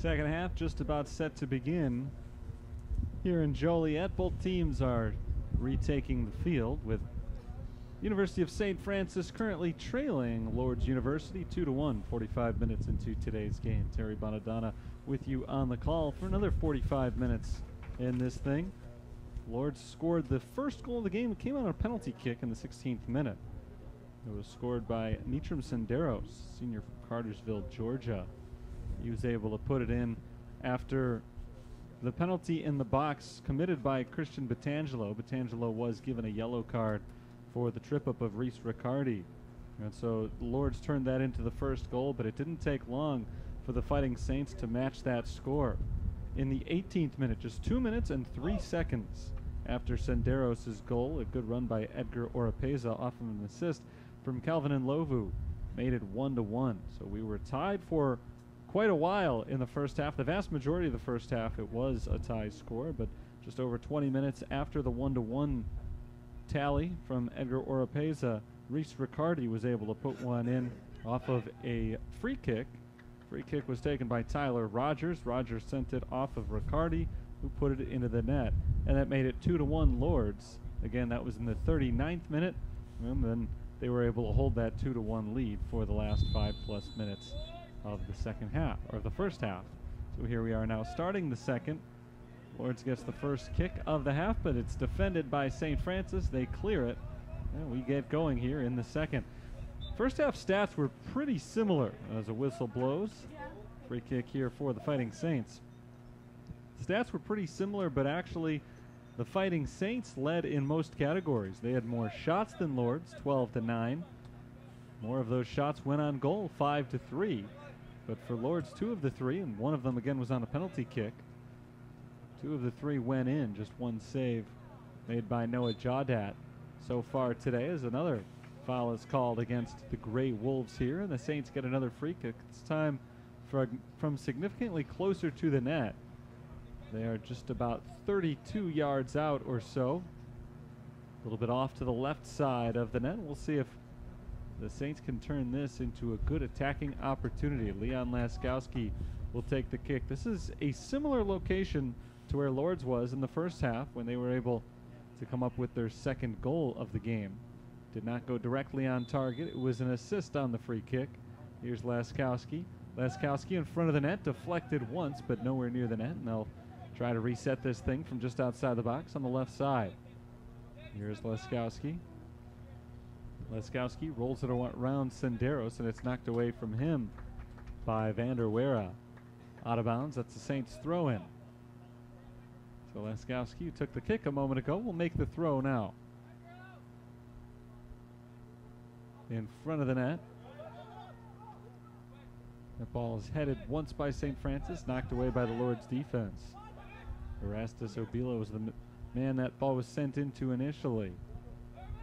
Second half just about set to begin here in Joliet. Both teams are retaking the field, with University of St. Francis currently trailing Lourdes University 2-1, 45 minutes into today's game. Terry Bonadonna with you on the call for another 45 minutes in this thing. Lourdes scored the first goal of the game. It came on a penalty kick in the 16th minute. It was scored by Nitram Senderos, senior from Cartersville, Georgia. He was able to put it in after the penalty in the box committed by Christian Batangelo. Batangelo was given a yellow card for the trip-up of Reese Riccardi. And so Lourdes turned that into the first goal, but it didn't take long for the Fighting Saints to match that score. In the 18th minute, just 2 minutes and 3 seconds after Senderos' goal, a good run by Edgar Oropeza off of an assist from Calvin and Lovu made it 1-1. So we were tied for quite a while in the first half. The vast majority of the first half, it was a tie score, but just over 20 minutes after the 1-1 tally from Edgar Oropeza, Reese Riccardi was able to put one in off of a free kick. Free kick was taken by Tyler Rogers. Rogers sent it off of Riccardi, who put it into the net, and that made it 2-1 Lourdes. Again, that was in the 39th minute, and then they were able to hold that 2-1 lead for the last 5+ minutes of the second half, or the first half. So here we are now starting the second. Lourdes gets the first kick of the half, but it's defended by St. Francis. They clear it, and we get going here in the second. First half stats were pretty similar as a whistle blows. Free kick here for the Fighting Saints. Stats were pretty similar, but actually the Fighting Saints led in most categories. They had more shots than Lourdes, 12-9. More of those shots went on goal, 5-3. But for Lourdes, 2 of the 3, and one of them again was on a penalty kick. 2 of the 3 went in, just one save made by Noah Jawdat so far today, as another foul is called against the Gray Wolves here, and the Saints get another free kick. It's time from significantly closer to the net. They are just about 32 yards out or so. A little bit off to the left side of the net. We'll see if the Saints can turn this into a good attacking opportunity. Leon Laskowski will take the kick. This is a similar location to where Lourdes was in the first half when they were able to come up with their second goal of the game. Did not go directly on target. It was an assist on the free kick. Here's Laskowski. Laskowski in front of the net, deflected once, but nowhere near the net, and they'll try to reset this thing from just outside the box on the left side. Here's Laskowski. Laskowski rolls it around Senderos, and it's knocked away from him by Vander Wera. Out of bounds, that's the Saints throw-in. So Laskowski, who took the kick a moment ago, will make the throw now. In front of the net. That ball is headed once by St. Francis, knocked away by the Lourdes defense. Erastus Obilo was the man that ball was sent into initially.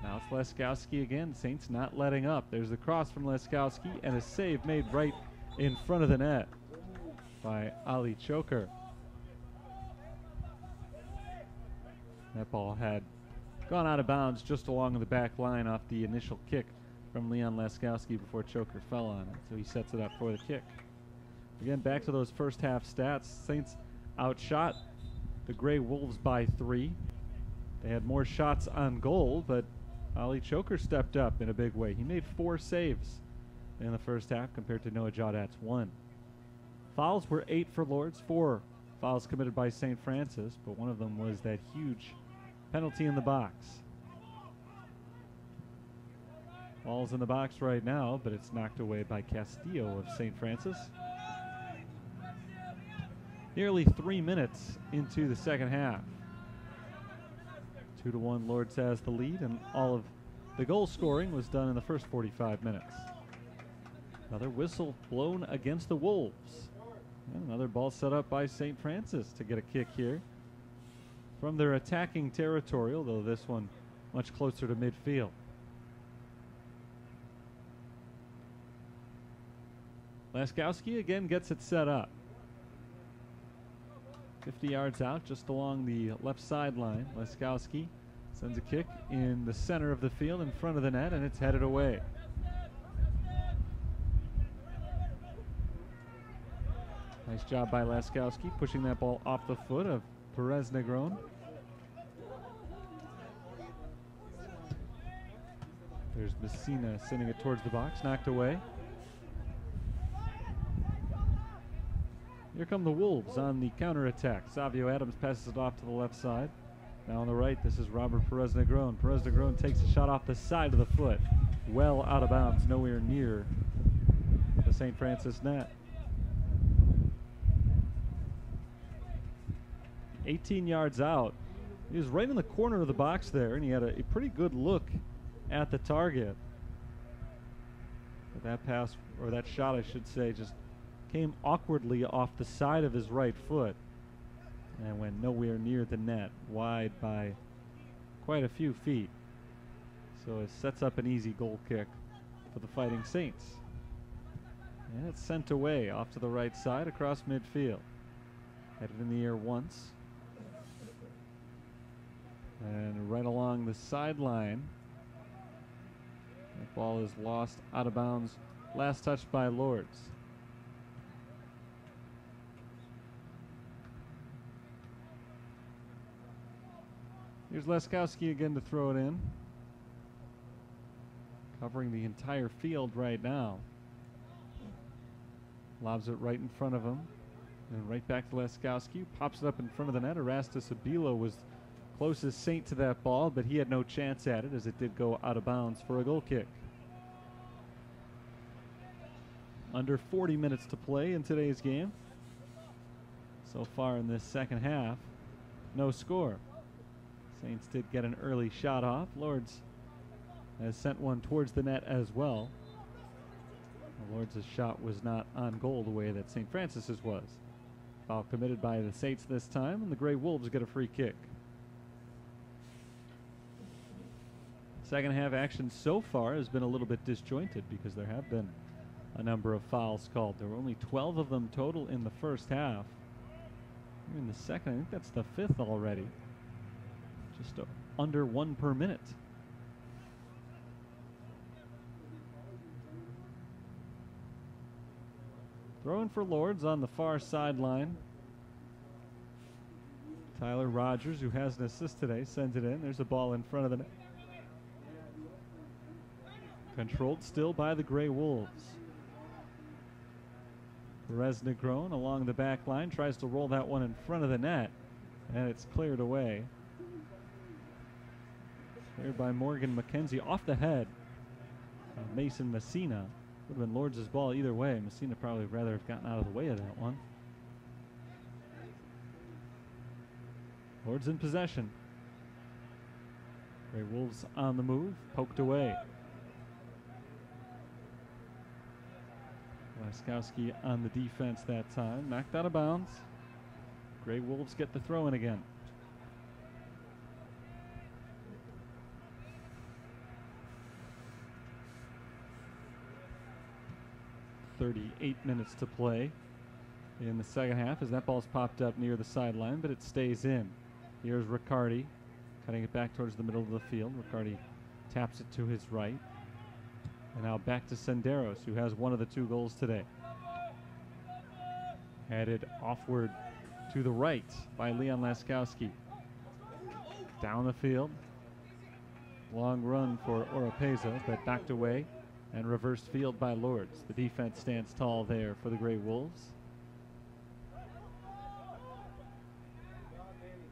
Now it's Laskowski again. Saints not letting up. There's the cross from Laskowski and a save made right in front of the net by Ali Choker. That ball had gone out of bounds just along the back line off the initial kick from Leon Laskowski before Choker fell on it. So he sets it up for the kick. Again, back to those first half stats. Saints outshot the Gray Wolves by 3. They had more shots on goal, but Ali Choker stepped up in a big way. He made 4 saves in the first half compared to Noah Jawdat's 1. Fouls were 8 for Lourdes, 4 fouls committed by St. Francis, but one of them was that huge penalty in the box. Ball's in the box right now, but it's knocked away by Castillo of St. Francis. Nearly 3 minutes into the second half. 2-1 Lourdes has the lead, and all of the goal scoring was done in the first 45 minutes. Another whistle blown against the Wolves. And another ball set up by St. Francis to get a kick here from their attacking territory, although this one much closer to midfield. Laskowski again gets it set up. 50 yards out, just along the left sideline. Laskowski sends a kick in the center of the field in front of the net, and it's headed away. Nice job by Laskowski, pushing that ball off the foot of Perez Negron. There's Messina sending it towards the box, knocked away. Here come the Wolves on the counterattack. Savio Adams passes it off to the left side. Now on the right, this is Robert Perez Negron. Perez Negron takes a shot off the side of the foot. Well out of bounds, nowhere near the St. Francis net. 18 yards out. He was right in the corner of the box there, and he had a pretty good look at the target. But that pass, or that shot I should say, just came awkwardly off the side of his right foot and went nowhere near the net, wide by quite a few feet. So it sets up an easy goal kick for the Fighting Saints. And it's sent away off to the right side across midfield. Headed in the air once. And right along the sideline. The ball is lost out of bounds. Last touched by Lourdes. Here's Laskowski again to throw it in. Covering the entire field right now. Lobs it right in front of him. And right back to Laskowski. Pops it up in front of the net. Erastus Abilo was closest Saint to that ball, but he had no chance at it as it did go out of bounds for a goal kick. Under 40 minutes to play in today's game. So far in this second half, no score. Saints did get an early shot off. Lourdes has sent one towards the net as well. Lourdes' shot was not on goal the way that St. Francis's was. Foul committed by the Saints this time, and the Grey Wolves get a free kick. Second half action so far has been a little bit disjointed because there have been a number of fouls called. There were only 12 of them total in the first half. In the second, I think that's the fifth already. Just under one per minute. Throwing for Lourdes on the far sideline. Tyler Rogers, who has an assist today, sends it in. There's a ball in front of the net. Controlled still by the Grey Wolves. Perez Negron along the back line tries to roll that one in front of the net, and it's cleared away. Cleared by Morgan McKenzie off the head of Mason Messina. Would have been Lourdes' ball either way. Messina probably would rather have gotten out of the way of that one. Lourdes in possession. Grey Wolves on the move, poked away. Laskowski on the defense that time, knocked out of bounds. Grey Wolves get the throw in again. 38 minutes to play in the second half as that ball's popped up near the sideline, but it stays in. Here's Riccardi cutting it back towards the middle of the field. Riccardi taps it to his right. And now back to Senderos, who has one of the two goals today. Headed offward to the right by Leon Laskowski. Down the field. Long run for Oropeza, but knocked away and reversed field by Lourdes. The defense stands tall there for the Grey Wolves.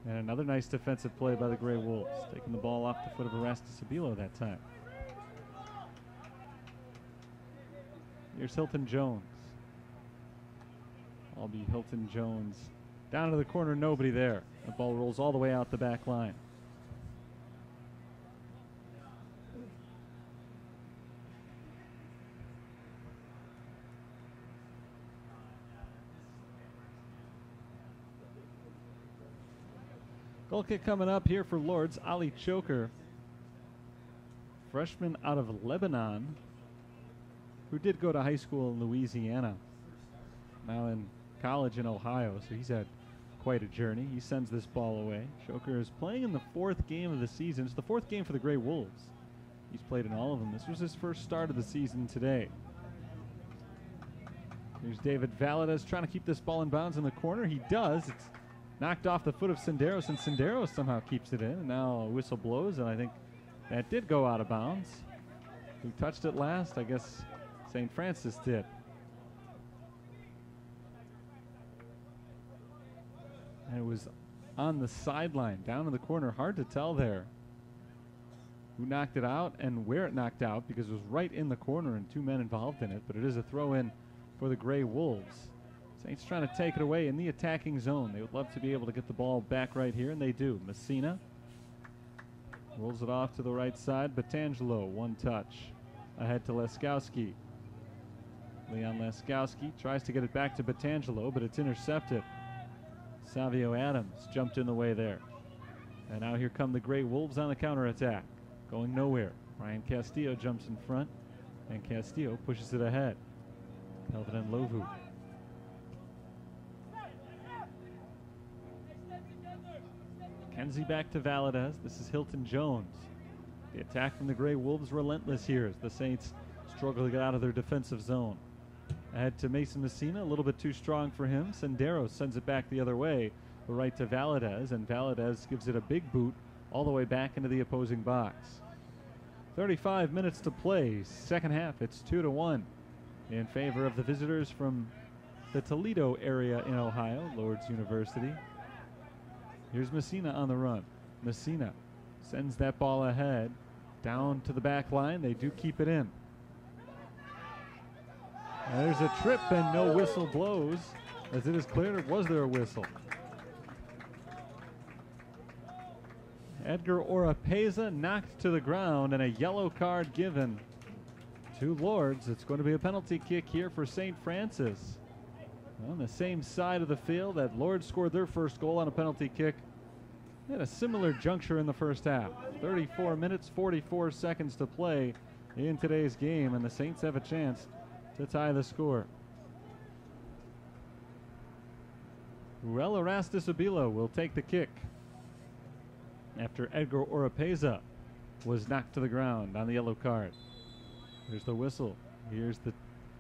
And another nice defensive play by the Grey Wolves, taking the ball off the foot of Erastus Abilo that time. Here's Hilton Jones. I'll be Hilton Jones. Down to the corner, nobody there. The ball rolls all the way out the back line. Goal kick coming up here for Lourdes. Ali Choker, freshman out of Lebanon, who did go to high school in Louisiana, now in college in Ohio, so he's had quite a journey. He sends this ball away. Choker is playing in the fourth game of the season. It's the fourth game for the Grey Wolves. He's played in all of them. This was his first start of the season today. Here's David Valadez trying to keep this ball in bounds in the corner. He does. It's knocked off the foot of Senderos, and Senderos somehow keeps it in. And now a whistle blows, and I think that did go out of bounds. Who touched it last? I guess St. Francis did. And it was on the sideline, down in the corner. Hard to tell there who knocked it out and where it knocked out, because it was right in the corner and two men involved in it. But it is a throw-in for the Gray Wolves. Saints trying to take it away in the attacking zone. They would love to be able to get the ball back right here, and they do. Messina rolls it off to the right side. Batangelo, one touch. Ahead to Leskowski. Leon Leskowski tries to get it back to Batangelo, but it's intercepted. Savio Adams jumped in the way there. And now here come the Gray Wolves on the counterattack. Going nowhere. Ryan Castillo jumps in front, and Castillo pushes it ahead. Kelvin and Lovu. Kenzie back to Valadez. This is Hilton Jones. The attack from the Gray Wolves relentless here as the Saints struggle to get out of their defensive zone. Ahead to Mason Messina, a little bit too strong for him. Senderos sends it back the other way, right to Valadez, and Valadez gives it a big boot all the way back into the opposing box. 35 minutes to play. Second half, it's 2-1 in favor of the visitors from the Toledo area in Ohio, Lourdes University. Here's Messina on the run. Messina sends that ball ahead, down to the back line. They do keep it in. There's a trip and no whistle blows as it is cleared. Or was there a whistle? Edgar Oropeza knocked to the ground and a yellow card given to Lourdes. It's going to be a penalty kick here for St. Francis. On the same side of the field that Lourdes scored their first goal on a penalty kick at a similar juncture in the first half. 34 minutes, 44 seconds to play in today's game, and the Saints have a chance to tie the score. Ruel Erastus-Abilo will take the kick after Edgar Oropeza was knocked to the ground on the yellow card. Here's the whistle. Here's the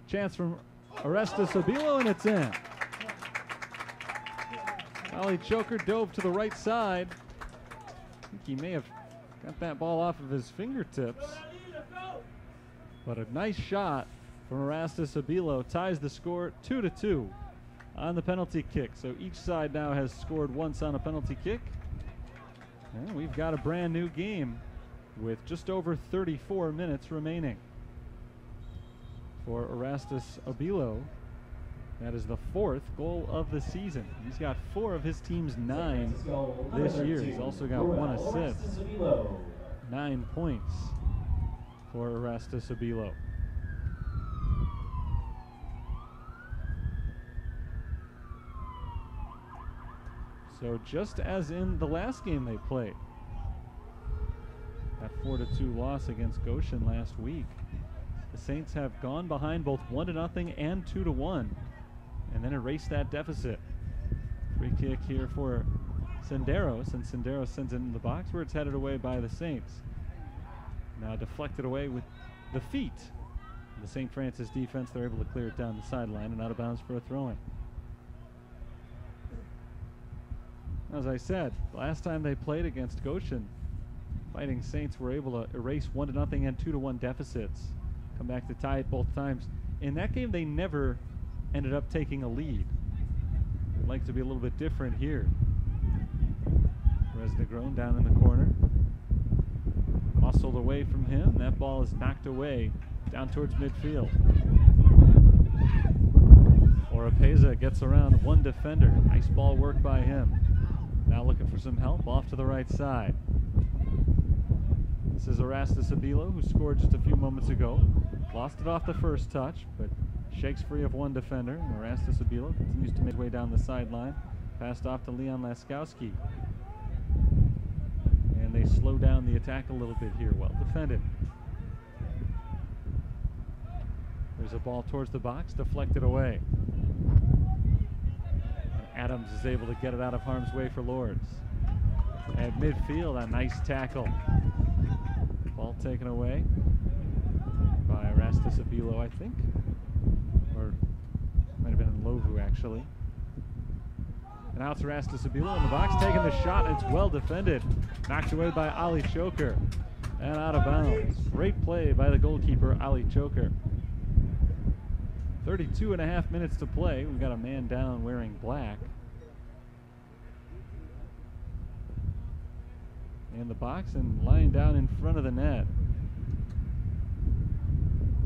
chance from Erastus-Abilo, and it's in. Ollie Choker dove to the right side. I think he may have got that ball off of his fingertips. But a nice shot from Erastus-Abilo ties the score 2-2 on the penalty kick. So each side now has scored once on a penalty kick. And we've got a brand new game with just over 34 minutes remaining. For Erastus-Abilo, that is the fourth goal of the season. He's got 4 of his team's 9 this year. He's also got 1 assist. 9 points for Erastus-Abilo. So just as in the last game they played, that 4-2 loss against Goshen last week, the Saints have gone behind both 1-0 and 2-1, and then erased that deficit. Free kick here for Senderos, and Senderos sends it in the box where it's headed away by the Saints. Now deflected away with the feet. The St. Francis defense, they're able to clear it down the sideline and out of bounds for a throw-in. As I said, last time they played against Goshen, Fighting Saints were able to erase 1-0 and 2-1 deficits. Come back to tie it both times. In that game, they never ended up taking a lead. I'd like to be a little bit different here. Resnegron down in the corner. Muscled away from him. That ball is knocked away down towards midfield. Oropeza gets around one defender. Nice ball work by him. Now looking for some help off to the right side. This is Erastus-Abilo, who scored just a few moments ago. Lost it off the first touch, but shakes free of one defender. And Erastus-Abilo continues to make his way down the sideline. Passed off to Leon Laskowski. And they slow down the attack a little bit here. Well defended. There's a ball towards the box, deflected away. Adams is able to get it out of harm's way for Lourdes. At midfield, a nice tackle. Ball taken away by Erastus-Abilo, I think. Or Lovu, actually. And out to Rastasabilo in the box, taking the shot. It's well defended. Knocked away by Ali Choker. And out of bounds. Great play by the goalkeeper, Ali Choker. 32.5 minutes to play. We've got a man down wearing black. In the box and lying down in front of the net.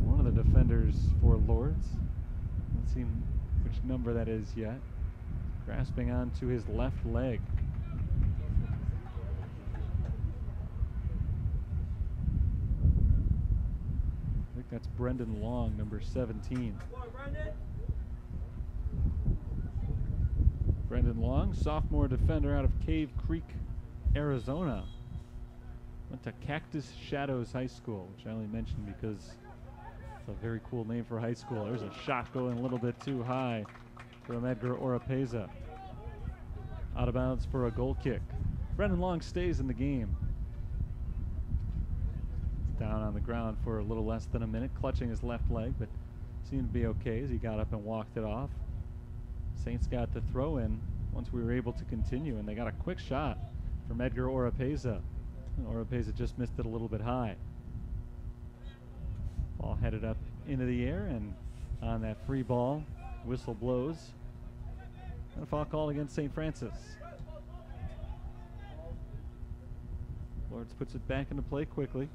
One of the defenders for Lourdes. Let's see which number that is yet. Grasping onto his left leg. I think that's Brendan Long, number 17. Brendan Long, sophomore defender out of Cave Creek, Arizona. Went to Cactus Shadows High School, which I only mentioned because it's a very cool name for high school. There's a shot going a little bit too high from Edgar Oropeza. Out of bounds for a goal kick. Brendan Long stays in the game. Down on the ground for a little less than a minute, clutching his left leg, but seemed to be okay as he got up and walked it off. Saints got the throw in once we were able to continue, and they got a quick shot from Edgar Oropeza. Oropeza just missed it a little bit high. Ball headed up into the air, and on that free ball, whistle blows. And a foul called against St. Francis. Lourdes puts it back into play quickly.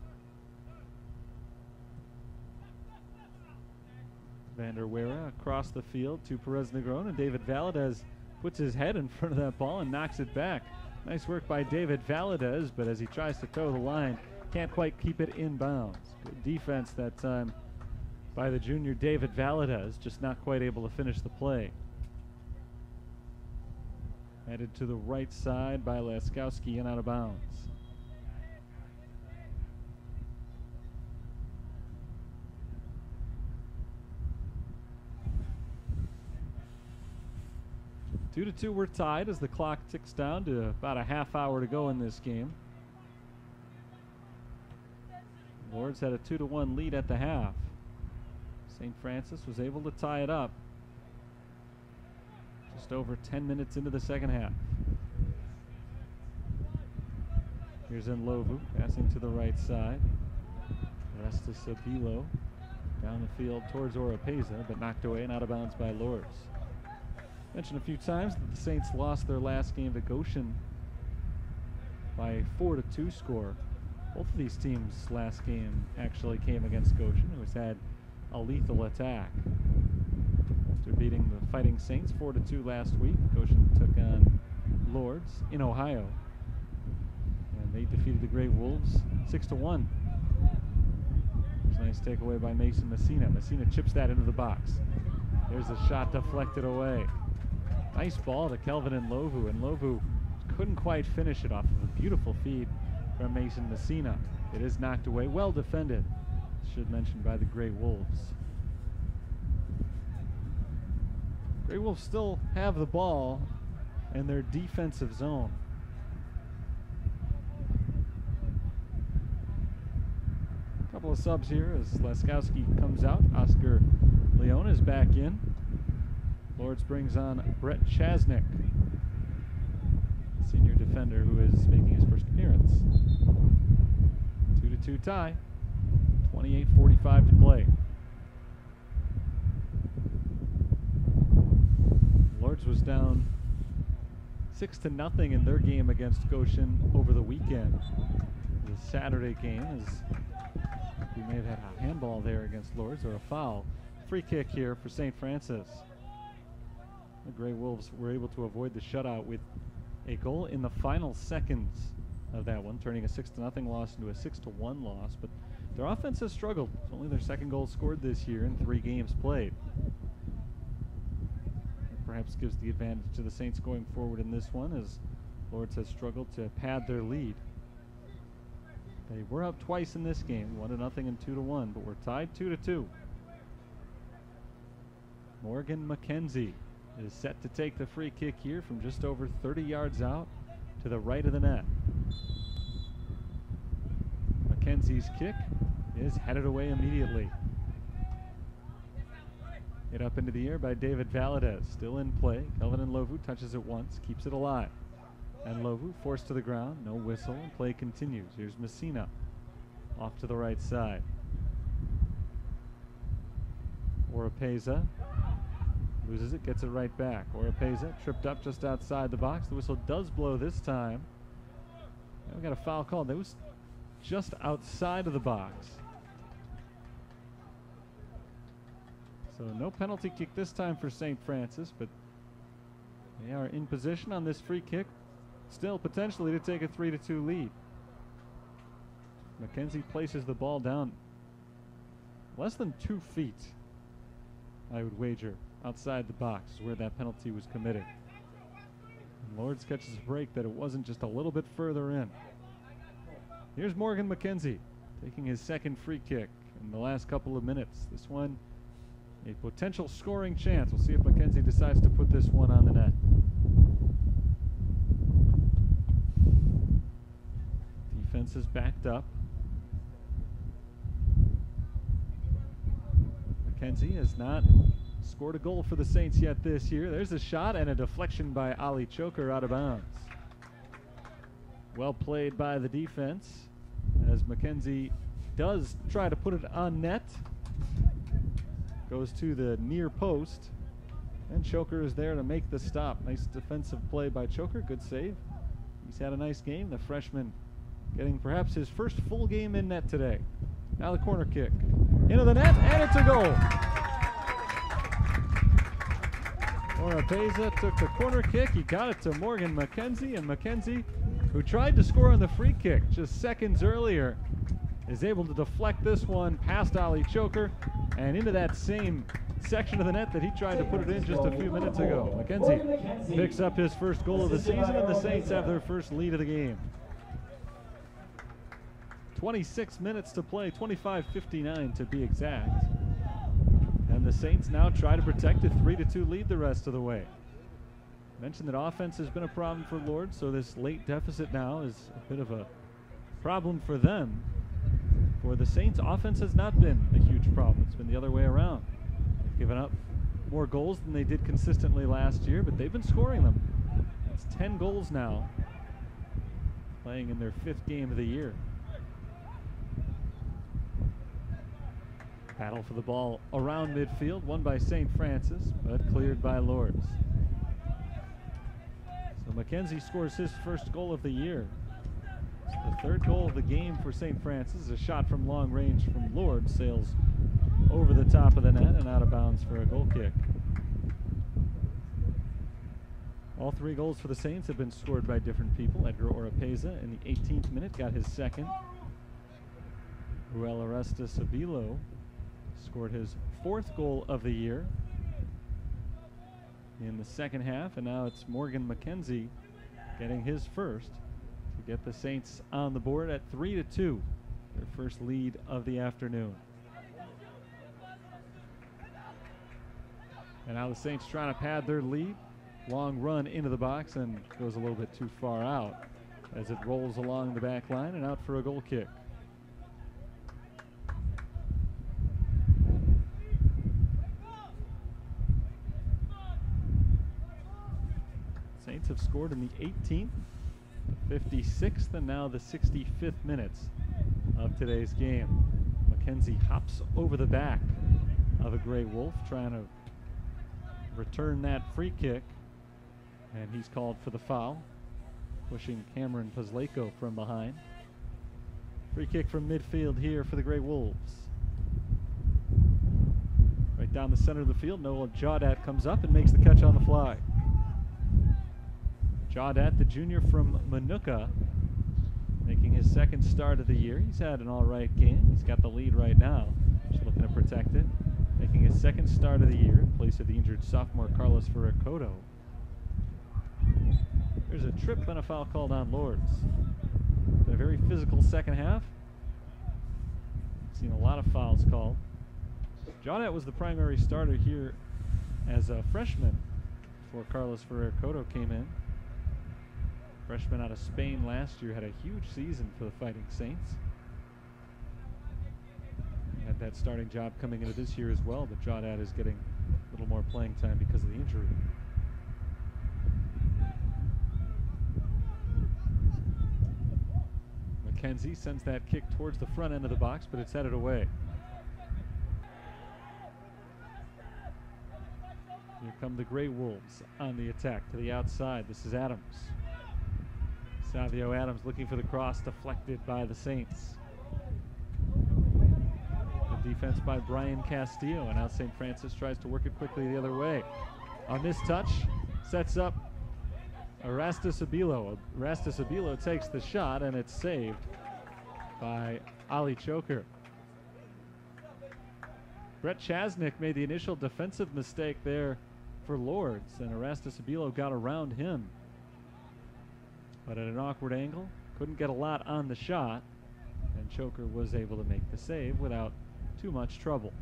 Vander Wera across the field to Perez Negron, and David Valadez puts his head in front of that ball and knocks it back. Nice work by David Valadez, but as he tries to toe the line, can't quite keep it in bounds. Good defense that time by the junior David Valadez, just not quite able to finish the play. Headed to the right side by Laskowski and out of bounds. Two to two, we're tied as the clock ticks down to about a half hour to go in this game. Lourdes had a 2-1 lead at the half. St. Francis was able to tie it up just over 10 minutes into the second half. Here's Lovu passing to the right side. Rastasabilo down the field towards Oropeza, but knocked away and out of bounds by Lourdes. Mentioned a few times that the Saints lost their last game to Goshen by a 4-2 score. Both of these teams' last game actually came against Goshen, who has had a lethal attack. After beating the Fighting Saints 4-2 last week, Goshen took on Lourdes in Ohio, and they defeated the Gray Wolves 6-1. There's a nice takeaway by Mason Messina. Messina chips that into the box. There's a shot deflected away. Nice ball to Kelvin and Lovu couldn't quite finish it off of a beautiful feed from Mason Messina. It is knocked away, well defended, should mention, by the Gray Wolves. Gray Wolves still have the ball in their defensive zone. A couple of subs here as Laskowski comes out. Oscar Leon is back in. Lourdes brings on Brett Chasnick, senior defender who is making his first appearance. 2-2 tie. 28:45 to play. Lourdes was down 6-0 in their game against Goshen over the weekend. The Saturday game, as we may have had a handball there against Lourdes or a foul. Free kick here for St. Francis. The Gray Wolves were able to avoid the shutout with a goal in the final seconds of that one, turning a 6-0 loss into a 6-1 loss. But their offense has struggled. It's only their second goal scored this year in 3 games played. That perhaps gives the advantage to the Saints going forward in this one, as Lourdes has struggled to pad their lead. They were up twice in this game, 1-0 and 2-1, but we're tied 2-2. Morgan McKenzie is set to take the free kick here from just over 30 yards out to the right of the net. McKenzie's kick is headed away immediately. Hit up into the air by David Valadez. Still in play. Kelvin Lovu touches it once, keeps it alive. And Lovu forced to the ground. No whistle, and play continues. Here's Messina off to the right side. Oropeza loses it, gets it right back. Oropeza tripped up just outside the box. The whistle does blow this time. And we got a foul called. That was just outside of the box. So no penalty kick this time for St. Francis, but they are in position on this free kick, still potentially to take a 3-2 lead. McKenzie places the ball down less than 2 feet, I would wager, outside the box where that penalty was committed. And Lourdes catches a break that it wasn't just a little bit further in. Here's Morgan McKenzie taking his second free kick in the last couple of minutes. This one, a potential scoring chance. We'll see if McKenzie decides to put this one on the net. Defense is backed up. McKenzie has not scored a goal for the Saints yet this year. There's a shot and a deflection by Ali Choker out of bounds. Well played by the defense as McKenzie does try to put it on net. Goes to the near post, and Choker is there to make the stop. Nice defensive play by Choker, good save. He's had a nice game, the freshman getting perhaps his first full game in net today. Now the corner kick, into the net, and it's a goal. Oropeza took the corner kick, he got it to Morgan McKenzie, and McKenzie, who tried to score on the free kick just seconds earlier, is able to deflect this one past Ali Choker and into that same section of the net that he tried to put it in just a few minutes ago. McKenzie picks up his first goal of the season, and the Saints have their first lead of the game. 26 minutes to play, 25:59 to be exact. And the Saints now try to protect a 3-2 lead the rest of the way. Mentioned that offense has been a problem for Lourdes, so this late deficit now is a bit of a problem for them. For the Saints, offense has not been a huge problem. It's been the other way around. They've given up more goals than they did consistently last year, but they've been scoring them. It's 10 goals now, playing in their 5th game of the year. Battle for the ball around midfield, won by St. Francis, but cleared by Lourdes. So McKenzie scores his first goal of the year. The 3rd goal of the game for St. Francis. A shot from long range from Lourdes sails over the top of the net and out of bounds for a goal kick. All 3 goals for the Saints have been scored by different people. Edgar Oropeza in the 18th minute got his second. Ruel Orestes Abilo scored his 4th goal of the year in the second half, and now it's Morgan McKenzie getting his first to get the Saints on the board at 3-2, their first lead of the afternoon. And now the Saints trying to pad their lead. Long run into the box and goes a little bit too far out as it rolls along the back line and out for a goal kick. Saints have scored in the 18th, the 56th, and now the 65th minutes of today's game. McKenzie hops over the back of a Grey Wolf, trying to return that free kick, and he's called for the foul, pushing Cameron Pazleko from behind. Free kick from midfield here for the Grey Wolves. Right down the center of the field, Noah Jaudat comes up and makes the catch on the fly. Jaudat, the junior from Manuka, making his 2nd start of the year. He's had an all right game. He's got the lead right now. Just looking to protect it. Making his 2nd start of the year in place of the injured sophomore Carlos Ferracoto. There's a trip and a foul called on Lourdes. Been a very physical second half. Seen a lot of fouls called. Jaudat was the primary starter here as a freshman before Carlos Ferracoto came in. Freshman out of Spain last year, had a huge season for the Fighting Saints. Had that starting job coming into this year as well, but Jaudat is getting little more playing time because of the injury. McKenzie sends that kick towards the front end of the box, but it's headed away. Here come the Grey Wolves on the attack to the outside. This is Adams. Savio Adams looking for the cross, deflected by the Saints. Good defense by Brian Castillo, and now St. Francis tries to work it quickly the other way. On this touch, sets up Erastus Abilo. Erastus Abilo takes the shot, and it's saved by Ali Choker. Brett Chasnick made the initial defensive mistake there for Lourdes, and Erastus Abilo got around him. But at an awkward angle, couldn't get a lot on the shot, and Choker was able to make the save without too much trouble.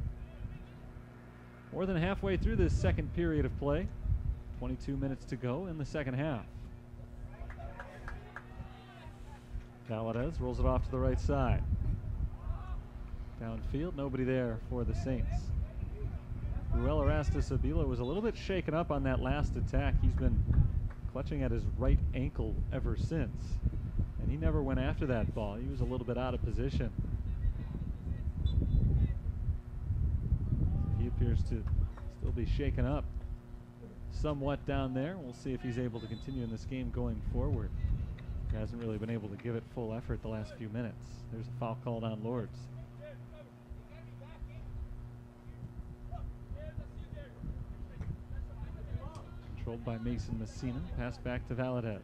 More than halfway through this second period of play, 22 minutes to go in the second half. Valadez rolls it off to the right side. Downfield, nobody there for the Saints. Ruel Erastus Abilo was a little bit shaken up on that last attack. He's been clutching at his right ankle ever since, and he never went after that ball. He was a little bit out of position. He appears to still be shaken up somewhat down there. We'll see if he's able to continue in this game going forward. He hasn't really been able to give it full effort the last few minutes. There's a foul called on Lourdes. Controlled by Mason Messina. Pass back to Valadez.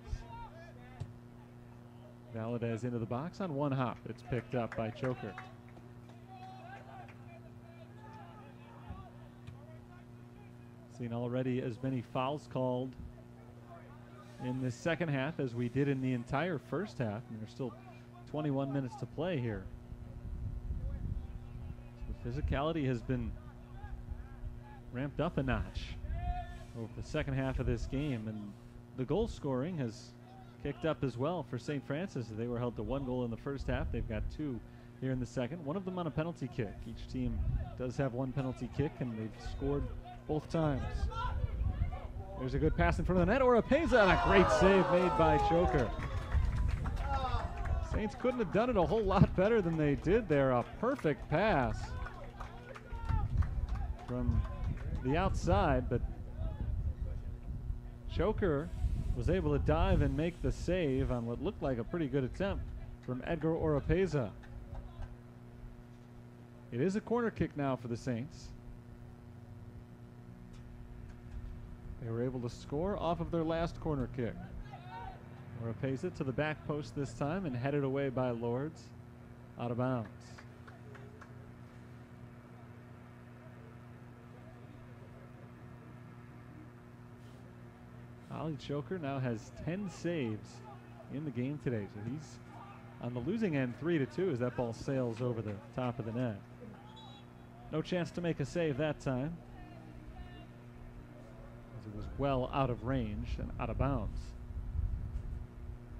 Valadez into the box on one hop. It's picked up by Choker. Seen already as many fouls called in this second half as we did in the entire first half, and there's still 21 minutes to play here. So the physicality has been ramped up a notch over the second half of this game, and the goal scoring has kicked up as well for St. Francis. They were held to 1 goal in the first half. They've got 2 here in the second, one of them on a penalty kick. Each team does have 1 penalty kick, and they've scored both times. There's a good pass in front of the net. Oropeza, and a great save made by Choker. Saints couldn't have done it a whole lot better than they did there. A perfect pass from the outside, but Choker was able to dive and make the save on what looked like a pretty good attempt from Edgar Oropeza. It is a corner kick now for the Saints. They were able to score off of their last corner kick. Oropeza to the back post this time and headed away by Lourdes, out of bounds. Ali Choker now has 10 saves in the game today, so he's on the losing end 3-2 as that ball sails over the top of the net. No chance to make a save that time, as it was well out of range and out of bounds.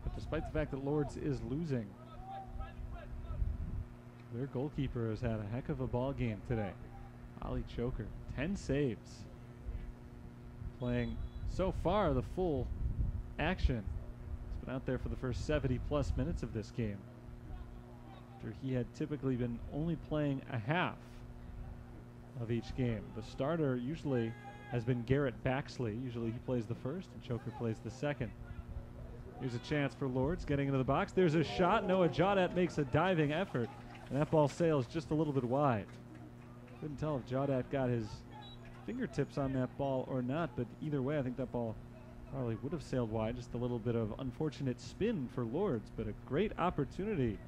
But despite the fact that Lourdes is losing, their goalkeeper has had a heck of a ball game today. Ali Choker, 10 saves, playing so far the full action. He's been out there for the first 70+ minutes of this game, after he had typically been only playing a half of each game. The starter usually has been Garrett Baxley. Usually he plays the first and Choker plays the second. Here's a chance for Lourdes getting into the box. There's a shot. Noah Jaudet makes a diving effort, and that ball sails just a little bit wide. Couldn't tell if Jaudet got his fingertips on that ball or not, but either way I think that ball probably would have sailed wide. Just a little bit of unfortunate spin for Lourdes, but a great opportunity.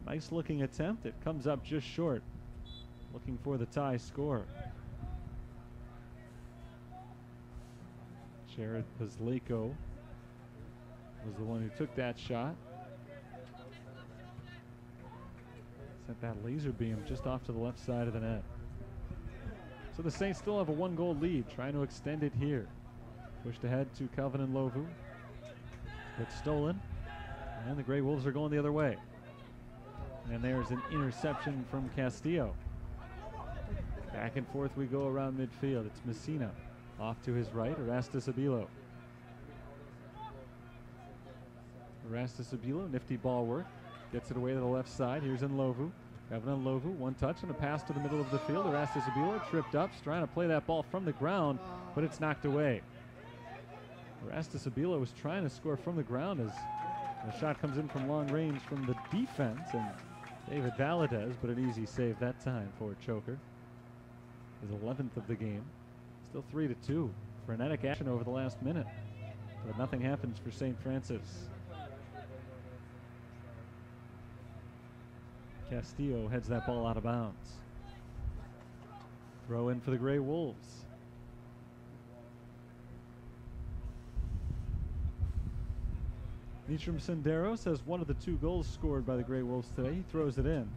A nice looking attempt. It comes up just short, looking for the tie score. Jared Pazleko was the one who took that shot. Sent that laser beam just off to the left side of the net. So the Saints still have a 1-goal lead, trying to extend it here. Pushed ahead to Calvin and Lovu. It's stolen, and the Grey Wolves are going the other way. And there's an interception from Castillo. Back and forth we go around midfield. It's Messina off to his right. Erastus Abilo. Erastus Abilo, nifty ball work. Gets it away to the left side. Here's Nlovu. Kevin Nlovu, one touch and a pass to the middle of the field. Erastus Abilo tripped up, trying to play that ball from the ground, but it's knocked away. Erastus Abilo was trying to score from the ground as the shot comes in from long range from the defense, and David Valadez, but an easy save that time for Choker. His 11th of the game. Still 3-2. Frenetic action over the last minute, but nothing happens for St. Francis. Castillo heads that ball out of bounds. Throw in for the Grey Wolves. Nitram Senderos has one of the 2 goals scored by the Grey Wolves today. He throws it in.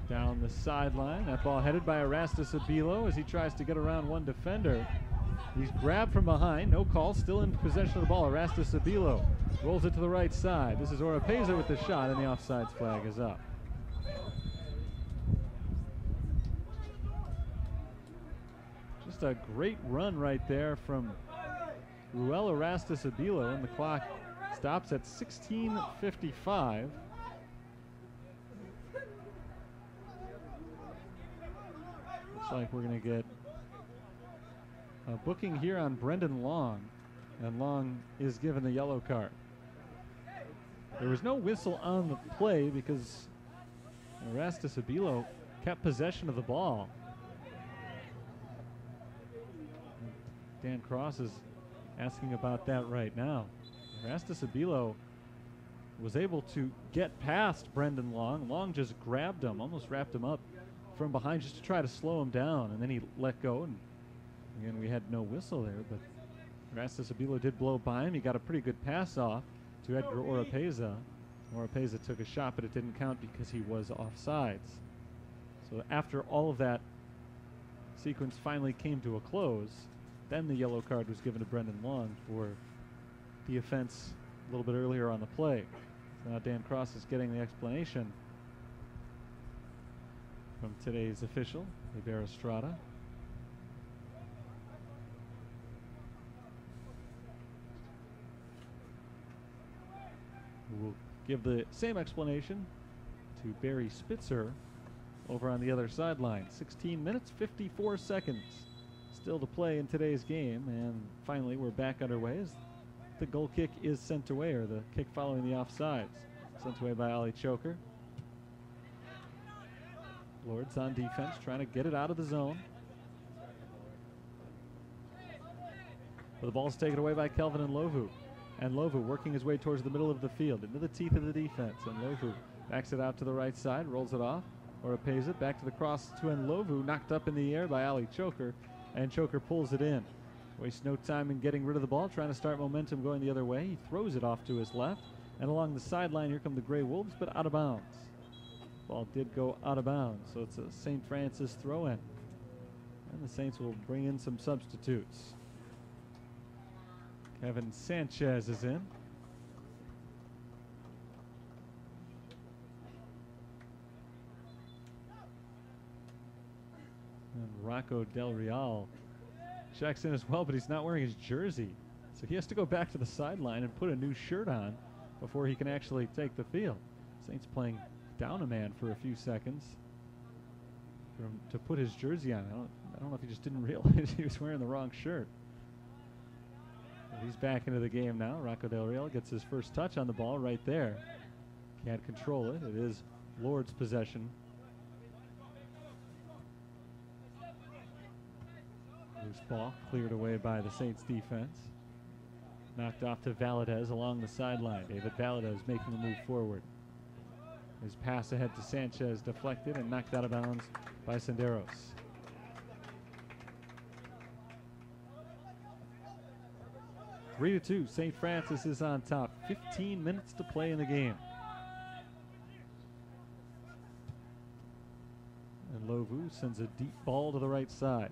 Down the sideline, that ball headed by Erastus Abilo as he tries to get around one defender. He's grabbed from behind, no call, still in possession of the ball. Erastus Abilo rolls it to the right side. This is Oropeza with the shot, and the offsides flag is up. Just a great run right there from Ruel Erastus Abilo, and the clock stops at 16:55. Looks like we're going to get a booking here on Brendan Long, and Long is given the yellow card. There was no whistle on the play because Erastus Abilo kept possession of the ball. Dan Cross is asking about that right now. Erastus Abilo was able to get past Brendan Long. Long just grabbed him, almost wrapped him up from behind just to try to slow him down, and then he let go, and again we had no whistle there, but Erastus Abilo did blow by him. He got a pretty good pass off to Edgar Oropeza. Oropeza took a shot, but it didn't count because he was offsides. So after all of that sequence finally came to a close, then the yellow card was given to Brendan Long for the offense a little bit earlier on the play. So now Dan Cross is getting the explanation from today's official, Rivera Estrada. We'll give the same explanation to Barry Spitzer over on the other sideline. 16 minutes, 54 seconds still to play in today's game, and finally we're back underway as the goal kick is sent away, or the kick following the offsides. Sent away by Ali Choker. Lourdes on defense, trying to get it out of the zone. But the ball's taken away by Kelvin Nlovu. And Nlovu working his way towards the middle of the field, into the teeth of the defense. And Nlovu backs it out to the right side, rolls it off, or pays it back to the cross to Nlovu, knocked up in the air by Ali Choker, and Choker pulls it in. Wastes no time in getting rid of the ball, trying to start momentum going the other way. He throws it off to his left, and along the sideline here come the Grey Wolves, but out of bounds. Ball did go out of bounds, so it's a St. Francis throw-in. And the Saints will bring in some substitutes. Kevin Sanchez is in. And Rocco Del Real checks in as well, but he's not wearing his jersey. So he has to go back to the sideline and put a new shirt on before he can actually take the field. Saints playing down a man for a few seconds to put his jersey on. I don't know if he just didn't realize he was wearing the wrong shirt. But he's back into the game now. Rocco Del Real gets his first touch on the ball right there. Can't control it. It is Lourdes' possession. Loose ball cleared away by the Saints defense. Knocked off to Valadez along the sideline. David Valadez making the move forward. His pass ahead to Sanchez deflected and knocked out of bounds by Senderos. Three to two. St. Francis is on top. 15 minutes to play in the game. And Lovu sends a deep ball to the right side.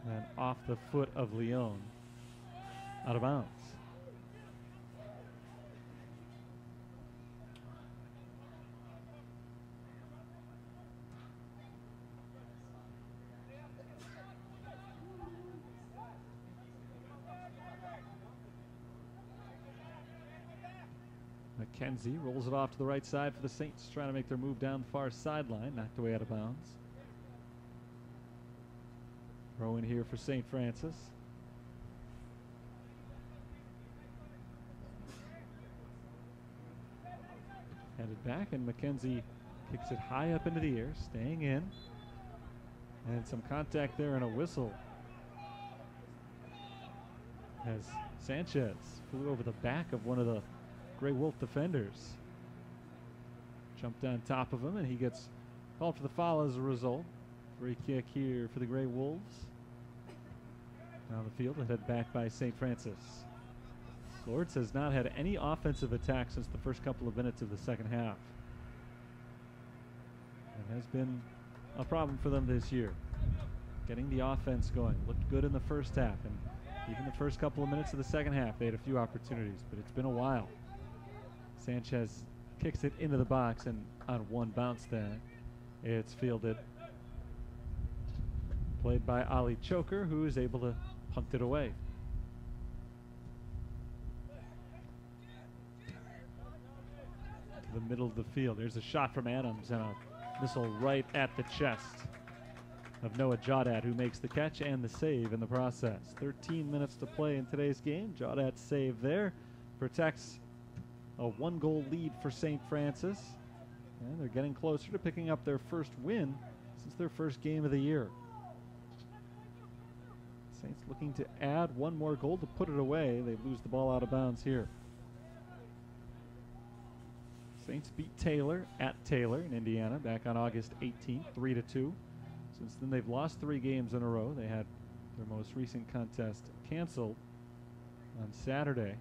And off the foot of Leon. Out of bounds. McKenzie rolls it off to the right side for the Saints, trying to make their move down the far sideline, knocked away out of bounds. Throw in here for St. Francis. Headed back, and McKenzie kicks it high up into the air, staying in. And some contact there and a whistle as Sanchez flew over the back of one of the Grey Wolf defenders. Jumped on top of him, and he gets called for the foul as a result. Free kick here for the Grey Wolves. Down the field, headed back by St. Francis. Lourdes has not had any offensive attack since the first couple of minutes of the second half. It has been a problem for them this year. Getting the offense going. Looked good in the first half, and even the first couple of minutes of the second half, they had a few opportunities, but it's been a while. Sanchez kicks it into the box, and on one bounce then, it's fielded. Played by Ali Choker, who is able to punt it away. To the middle of the field. There's a shot from Adams and a missile right at the chest of Noah Jawdat, who makes the catch and the save in the process. 13 minutes to play in today's game. Jawdat's save there protects a one-goal lead for St. Francis. And they're getting closer to picking up their first win since their first game of the year. Saints looking to add one more goal to put it away. They lose the ball out of bounds here. Saints beat Taylor at Taylor in Indiana back on August 18th, 3-2. Since then, they've lost 3 games in a row. They had their most recent contest canceled on Saturday.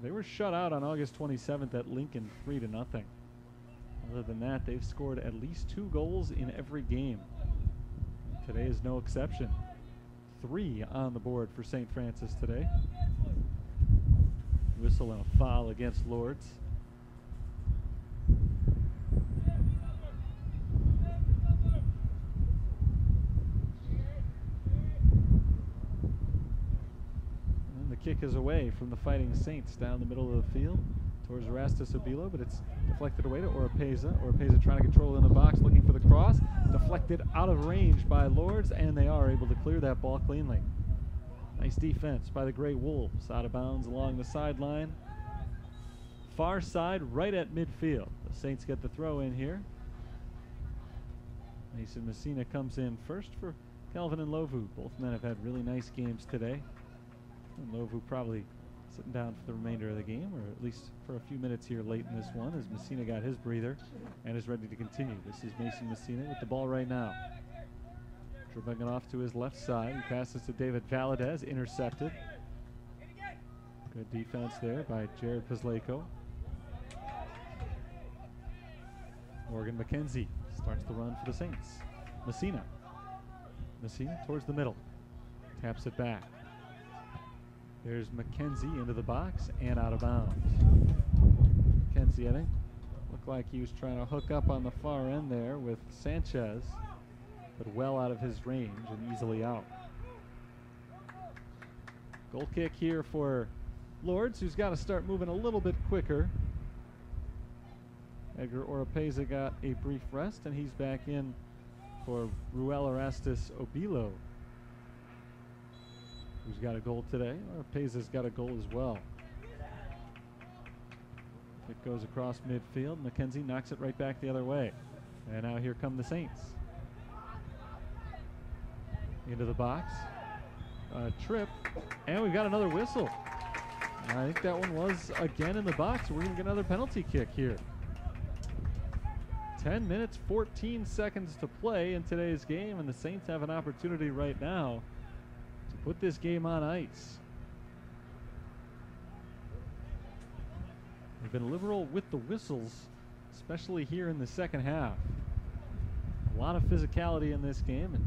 They were shut out on August 27th at Lincoln 3-0. Other than that, they've scored at least 2 goals in every game. Today is no exception. 3 on the board for St. Francis today. Whistle and a foul against Lourdes. And the kick is away from the Fighting Saints down the middle of the field towards Erastus Obilo, but it's deflected away to Oropeza. Oropeza trying to control it in the box, looking for the cross. Deflected out of range by Lourdes, and they are able to clear that ball cleanly. Nice defense by the Grey Wolves. Out of bounds along the sideline. Far side, right at midfield. The Saints get the throw in here. Mason Messina comes in first for Kelvin and Lovu. Both men have had really nice games today. And Lovu probably sitting down for the remainder of the game, or at least for a few minutes here late in this one, as Messina got his breather and is ready to continue. This is Mason Messina with the ball right now. Dribbling it off to his left side. He passes to David Valadez, intercepted. Good defense there by Jared Pizleko. Morgan McKenzie starts the run for the Saints. Messina towards the middle. Taps it back. There's McKenzie into the box and out of bounds. McKenzie, I think, looked like he was trying to hook up on the far end there with Sanchez, but well out of his range and easily out. Goal kick here for Lourdes, who's got to start moving a little bit quicker. Edgar Oropeza got a brief rest, and he's back in for Ruel Erastus Obilo, who's got a goal today. Oropeza's got a goal as well. It goes across midfield. McKenzie knocks it right back the other way. And now here come the Saints. Into the box. Trip. And we've got another whistle. I think that one was again in the box. We're going to get another penalty kick here. 10 minutes, 14 seconds to play in today's game, and the Saints have an opportunity right now to put this game on ice. They've been liberal with the whistles, especially here in the second half. A lot of physicality in this game, and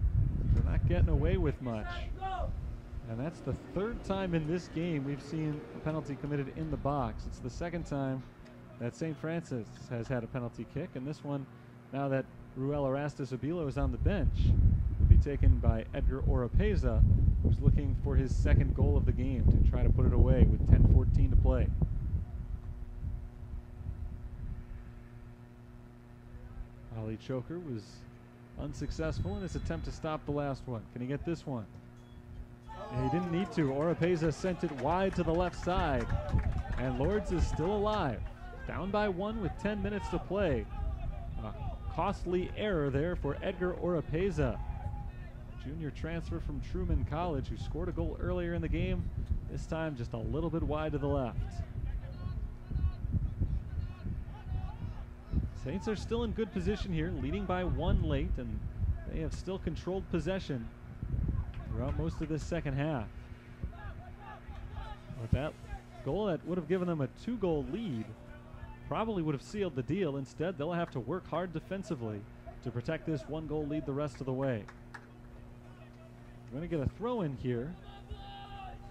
they're not getting away with much. And that's the 3rd time in this game we've seen a penalty committed in the box. It's the 2nd time that St. Francis has had a penalty kick, and this one, now that Ruel Erastus Abilo is on the bench. Will be taken by Edgar Oropeza, who's looking for his second goal of the game to try to put it away with 10:14 to play. Ali Choker was unsuccessful in his attempt to stop the last one. Can he get this one? And he didn't need to. Oropeza sent it wide to the left side. And Lourdes is still alive. Down by 1 with 10 minutes to play. A costly error there for Edgar Oropeza, junior transfer from Truman College, who scored a goal earlier in the game, this time just a little bit wide to the left. Saints are still in good position here, leading by 1 late, and they have still controlled possession throughout most of this second half. With that goal that would have given them a 2-goal lead, probably would have sealed the deal. Instead, they'll have to work hard defensively to protect this 1-goal lead the rest of the way. We're going to get a throw in here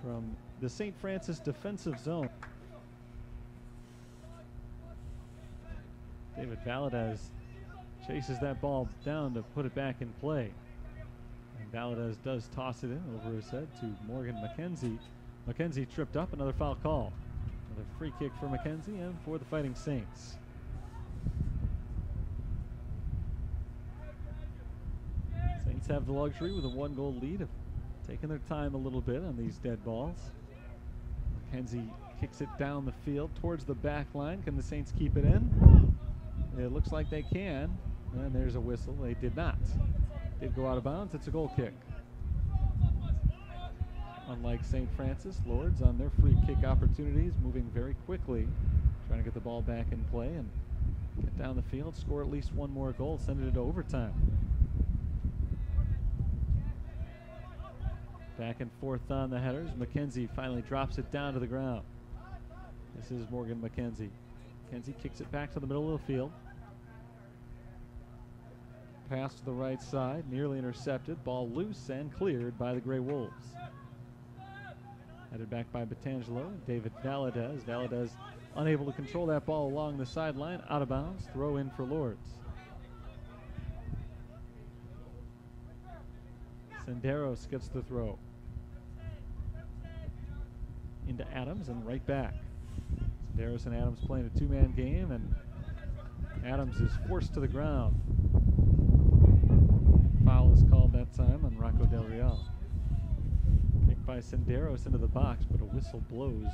from the St. Francis defensive zone. David Valadez chases that ball down to put it back in play. And Valadez does toss it in over his head to Morgan McKenzie. McKenzie tripped up, another foul call. Another free kick for McKenzie and for the Fighting Saints. Saints have the luxury with a 1-goal lead of taking their time a little bit on these dead balls. McKenzie kicks it down the field towards the back line. Can the Saints keep it in? It looks like they can. And there's a whistle. They did not. Did go out of bounds. It's a goal kick. Unlike St. Francis, Lourdes on their free kick opportunities, moving very quickly, trying to get the ball back in play and get down the field, score at least 1 more goal, send it into overtime. Back and forth on the headers. McKenzie finally drops it down to the ground. This is Morgan McKenzie. McKenzie kicks it back to the middle of the field. Pass to the right side, nearly intercepted. Ball loose and cleared by the Grey Wolves. Headed back by Batangelo and David Valadez. Valadez unable to control that ball along the sideline, out of bounds. Throw in for Lourdes. Senderos gets the throw. Into Adams and right back. Senderos and Adams playing a 2-man game, and Adams is forced to the ground. Foul is called that time on Rocco Del Real. Kick by Senderos into the box, but a whistle blows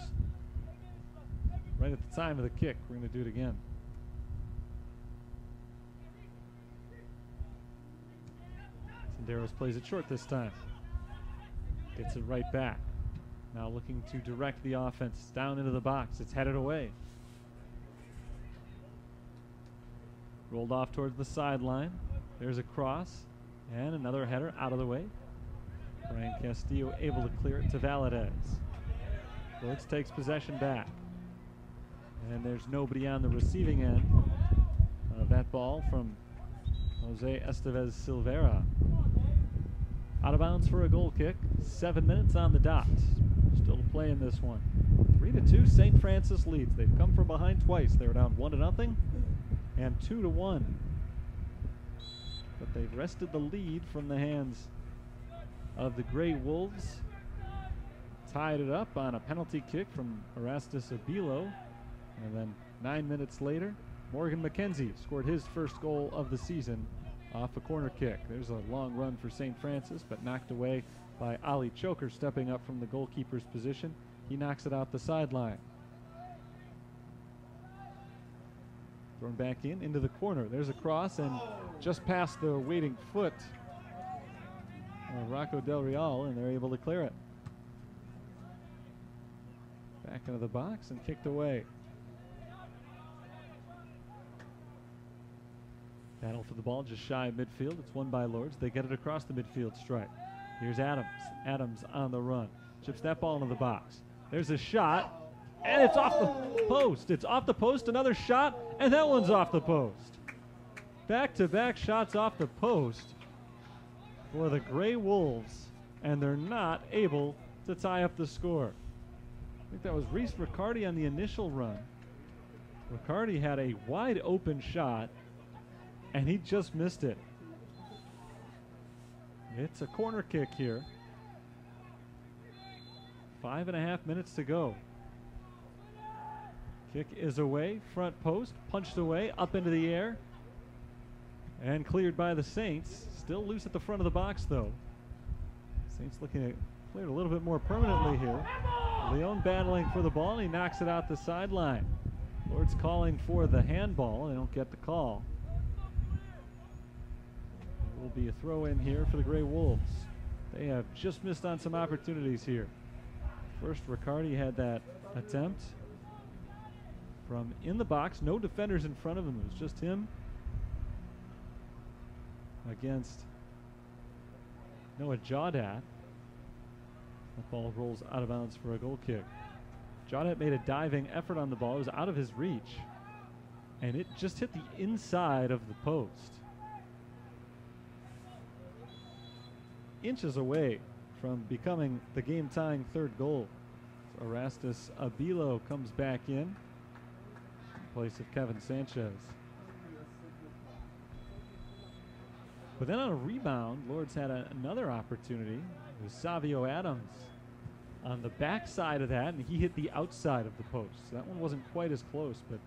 right at the time of the kick. We're going to do it again. Senderos plays it short this time. Gets it right back. Now looking to direct the offense down into the box. It's headed away. Rolled off towards the sideline. There's a cross and another header out of the way. Brian Castillo able to clear it to Valadez. Lourdes takes possession back. And there's nobody on the receiving end of that ball from Jose Estevez Silveira. Out of bounds for a goal kick. 7 minutes on the dot. Still to play in this one. 3-2, St. Francis leads. They've come from behind twice. They were down 1-0 and 2-1. But they've wrested the lead from the hands of the Grey Wolves. Tied it up on a penalty kick from Erastus Abilo. And then 9 minutes later, Morgan McKenzie scored his first goal of the season off a corner kick. There's a long run for St. Francis, but knocked away by Ali Choker, stepping up from the goalkeeper's position. He knocks it out the sideline. Thrown back into the corner. There's a cross, and just past the waiting foot of Rocco Del Real, and they're able to clear it. Back into the box and kicked away. Battle for the ball just shy of midfield. It's won by Lourdes. They get it across the midfield stripe. Here's Adams. Adams on the run. Chips that ball into the box. There's a shot, and it's off the post. It's off the post. Another shot, and that one's off the post. Back-to-back shots off the post for the Grey Wolves, and they're not able to tie up the score. I think that was Reese Riccardi on the initial run. Riccardi had a wide open shot and he just missed it. It's a corner kick here. 5.5 minutes to go. Kick is away, front post, punched away, up into the air, and cleared by the Saints. Still loose at the front of the box, though. Saints looking to clear it a little bit more permanently here. Leon battling for the ball, and he knocks it out the sideline. Lourdes calling for the handball. They don't get the call. It will be a throw in here for the Gray Wolves. They have just missed on some opportunities here. First, Riccardi had that attempt from in the box. No defenders in front of him. It was just him against Noah Jawdat. That ball rolls out of bounds for a goal kick. Jawdat made a diving effort on the ball. It was out of his reach, and it just hit the inside of the post. Inches away from becoming the game-tying third goal. So Erastus Abilo comes back in place of Kevin Sanchez. But then on a rebound, Lourdes had another opportunity. It was Savio Adams on the back side of that, and he hit the outside of the post. So that one wasn't quite as close, but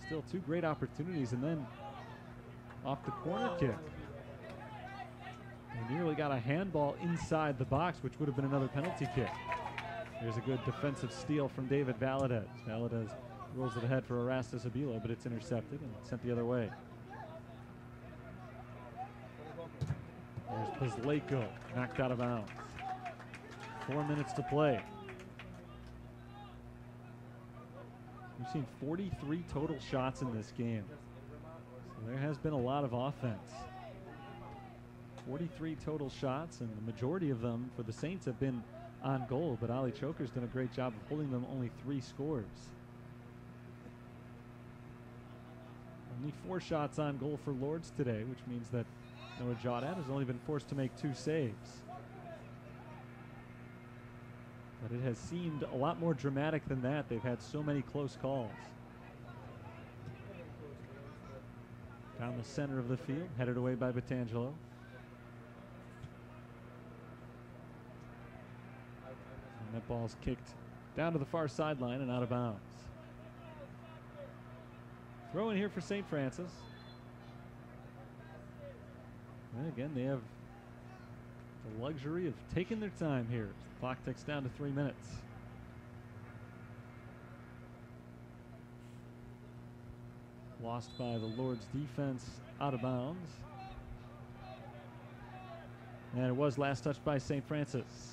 still two great opportunities. And then off the corner kick, he nearly got a handball inside the box, which would have been another penalty kick. There's a good defensive steal from David Valadez. Valadez rolls it ahead for Erastus Abilo, but it's intercepted and sent the other way. There's Pizleko, knocked out of bounds. 4 minutes to play. We've seen 43 total shots in this game. So there has been a lot of offense. 43 total shots, and the majority of them for the Saints have been on goal, but Ali Choker's done a great job of holding them only 3 scores. Only 4 shots on goal for Lourdes today, which means that Noah Jawdat has only been forced to make 2 saves. But it has seemed a lot more dramatic than that. They've had so many close calls. Down the center of the field, headed away by Batangelo. And that ball's kicked down to the far sideline and out of bounds. Throw in here for St. Francis. And again, they have the luxury of taking their time here. The clock ticks down to 3 minutes. Lost by the Lourdes defense, out of bounds. And it was last touched by St. Francis.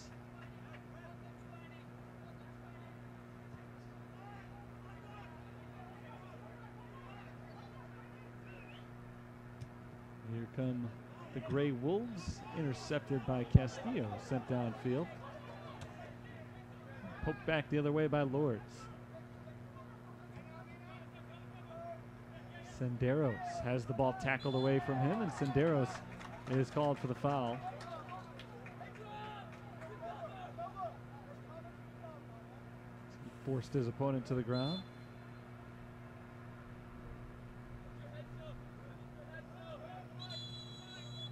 Here come the Gray Wolves, intercepted by Castillo, sent downfield. Poked back the other way by Lourdes. Senderos has the ball tackled away from him, and Senderos is called for the foul. He forced his opponent to the ground.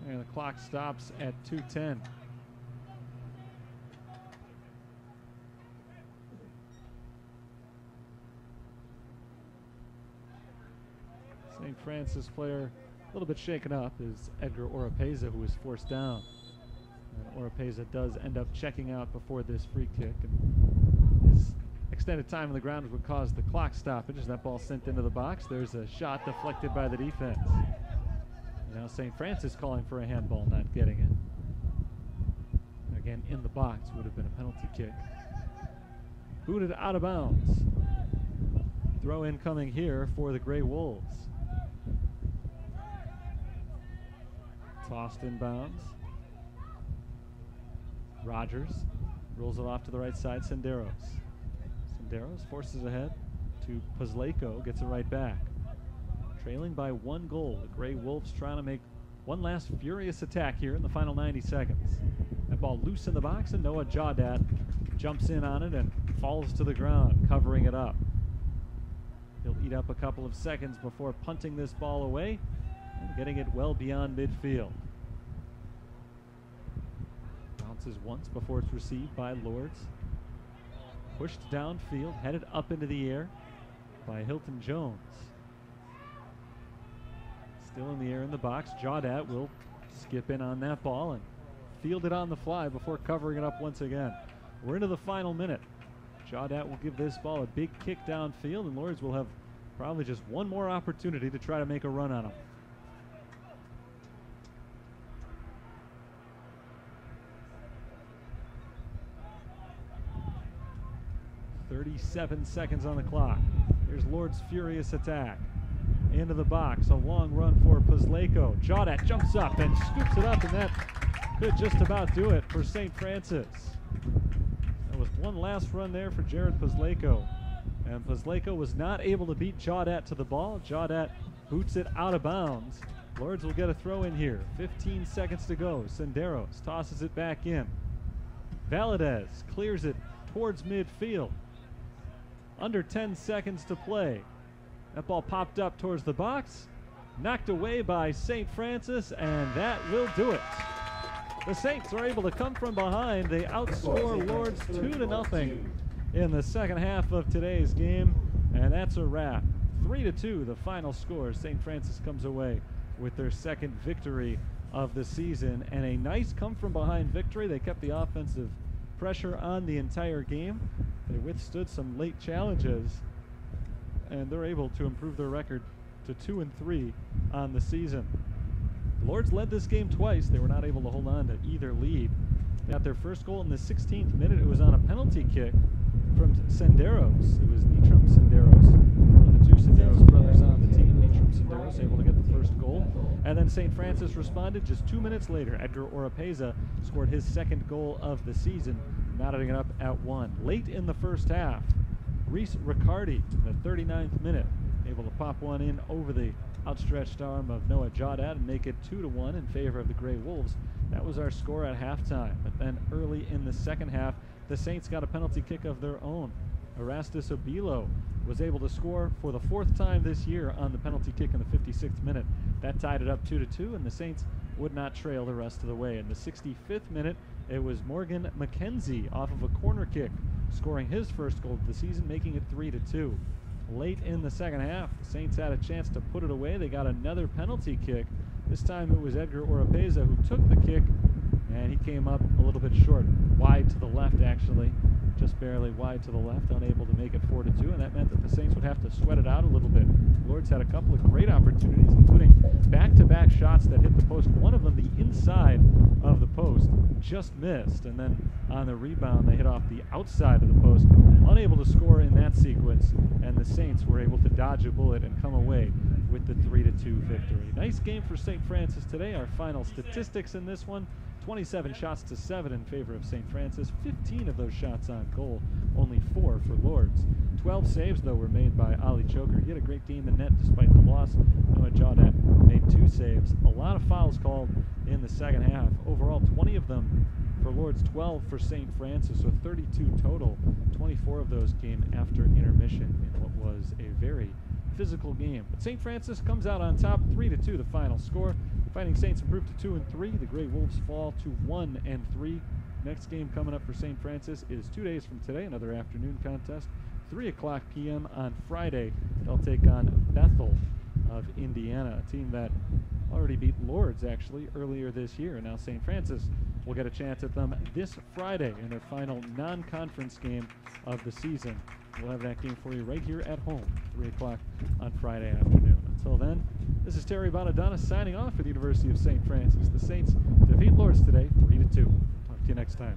And the clock stops at 2:10. St. Francis player a little bit shaken up is Edgar Oropeza, who was forced down. And Oropeza does end up checking out before this free kick. And his extended time on the ground would cause the clock stoppage as that ball sent into the box. There's a shot deflected by the defense. Now St. Francis calling for a handball, not getting it. Again, in the box would have been a penalty kick. Booted out of bounds. Throw in coming here for the Gray Wolves. Tossed in bounds. Rogers rolls it off to the right side. Senderos. Senderos forces ahead to Pizleko, gets it right back. Trailing by 1 goal. The Gray Wolves trying to make one last furious attack here in the final 90 seconds. That ball loose in the box, and Noah Jawdat jumps in on it and falls to the ground, covering it up. He'll eat up a couple of seconds before punting this ball away, and getting it well beyond midfield. Bounces once before it's received by Lourdes. Pushed downfield, headed up into the air by Hilton Jones. Still in the air in the box. Jaudet will skip in on that ball and field it on the fly before covering it up once again. We're into the final minute. Jaudet will give this ball a big kick downfield, and Lourdes will have probably just one more opportunity to try to make a run on him. 37 seconds on the clock. Here's Lourdes' furious attack. Into the box, a long run for Puzleko. Jaudet jumps up and scoops it up, and that could just about do it for St. Francis. There was one last run there for Jared Puzleko, and Puzleko was not able to beat Jaudet to the ball. Jaudet boots it out of bounds. Lourdes will get a throw in here. 15 seconds to go. Senderos tosses it back in. Valadez clears it towards midfield. Under 10 seconds to play. That ball popped up towards the box, knocked away by St. Francis, and that will do it. The Saints are able to come from behind. They outscore Lourdes 2-0 in the second half of today's game, and that's a wrap. 3-2 the final score. St. Francis comes away with their second victory of the season, and a nice come from behind victory. They kept the offensive pressure on the entire game. They withstood some late challenges, and they're able to improve their record to 2-3 on the season. Lourdes led this game twice. They were not able to hold on to either lead. They got their first goal in the 16th minute. It was on a penalty kick from Senderos. It was Nitram Senderos, one of the two Senderos brothers on the team. Nitram Senderos able to get the first goal. And then St. Francis responded just 2 minutes later. Edgar Oropeza scored his second goal of the season, knotting it up at 1. Late in the first half, Reese Riccardi, in the 39th minute, able to pop one in over the outstretched arm of Noah Jaudet and make it 2-1 in favor of the Grey Wolves. That was our score at halftime. But then early in the second half, the Saints got a penalty kick of their own. Erastus Obilo was able to score for the fourth time this year on the penalty kick in the 56th minute. That tied it up 2-2, and the Saints would not trail the rest of the way. In the 65th minute, it was Morgan McKenzie off of a corner kick, scoring his first goal of the season, making it 3-2. Late in the second half, the Saints had a chance to put it away. They got another penalty kick. This time it was Edgar Oropeza who took the kick, and he came up a little bit short, wide to the left actually, just barely wide to the left, unable to make it 4-2, and that meant that the Saints would have to sweat it out a little bit. Lourdes had a couple of great opportunities, including back-to-back shots that hit the post. One of them, the inside of the post, just missed, and then on the rebound they hit off the outside of the post, unable to score in that sequence, and the Saints were able to dodge a bullet and come away with the 3-2 victory. Nice game for St. Francis today. Our final statistics in this one: 27 shots to 7 in favor of St. Francis, 15 of those shots on goal, only 4 for Lourdes. 12 saves, though, were made by Ali Choker. He had a great game in net despite the loss. Noah Jaudet made 2 saves. A lot of fouls called in the second half. Overall, 20 of them for Lourdes, 12 for St. Francis, so 32 total. 24 of those came after intermission in what was a very physical game. But St. Francis comes out on top, 3-2 the final score. Fighting Saints improved to 2-3. The Grey Wolves fall to 1-3. Next game coming up for St. Francis is 2 days from today, another afternoon contest, 3:00 p.m. on Friday. They'll take on Bethel of Indiana, a team that already beat Lourdes actually earlier this year. And now St. Francis will get a chance at them this Friday in their final non-conference game of the season. We'll have that game for you right here at home, 3:00 on Friday afternoon. Until then, this is Terry Bonadonna signing off for the University of St. Francis. The Saints defeat Lourdes today, 3-2. Talk to you next time.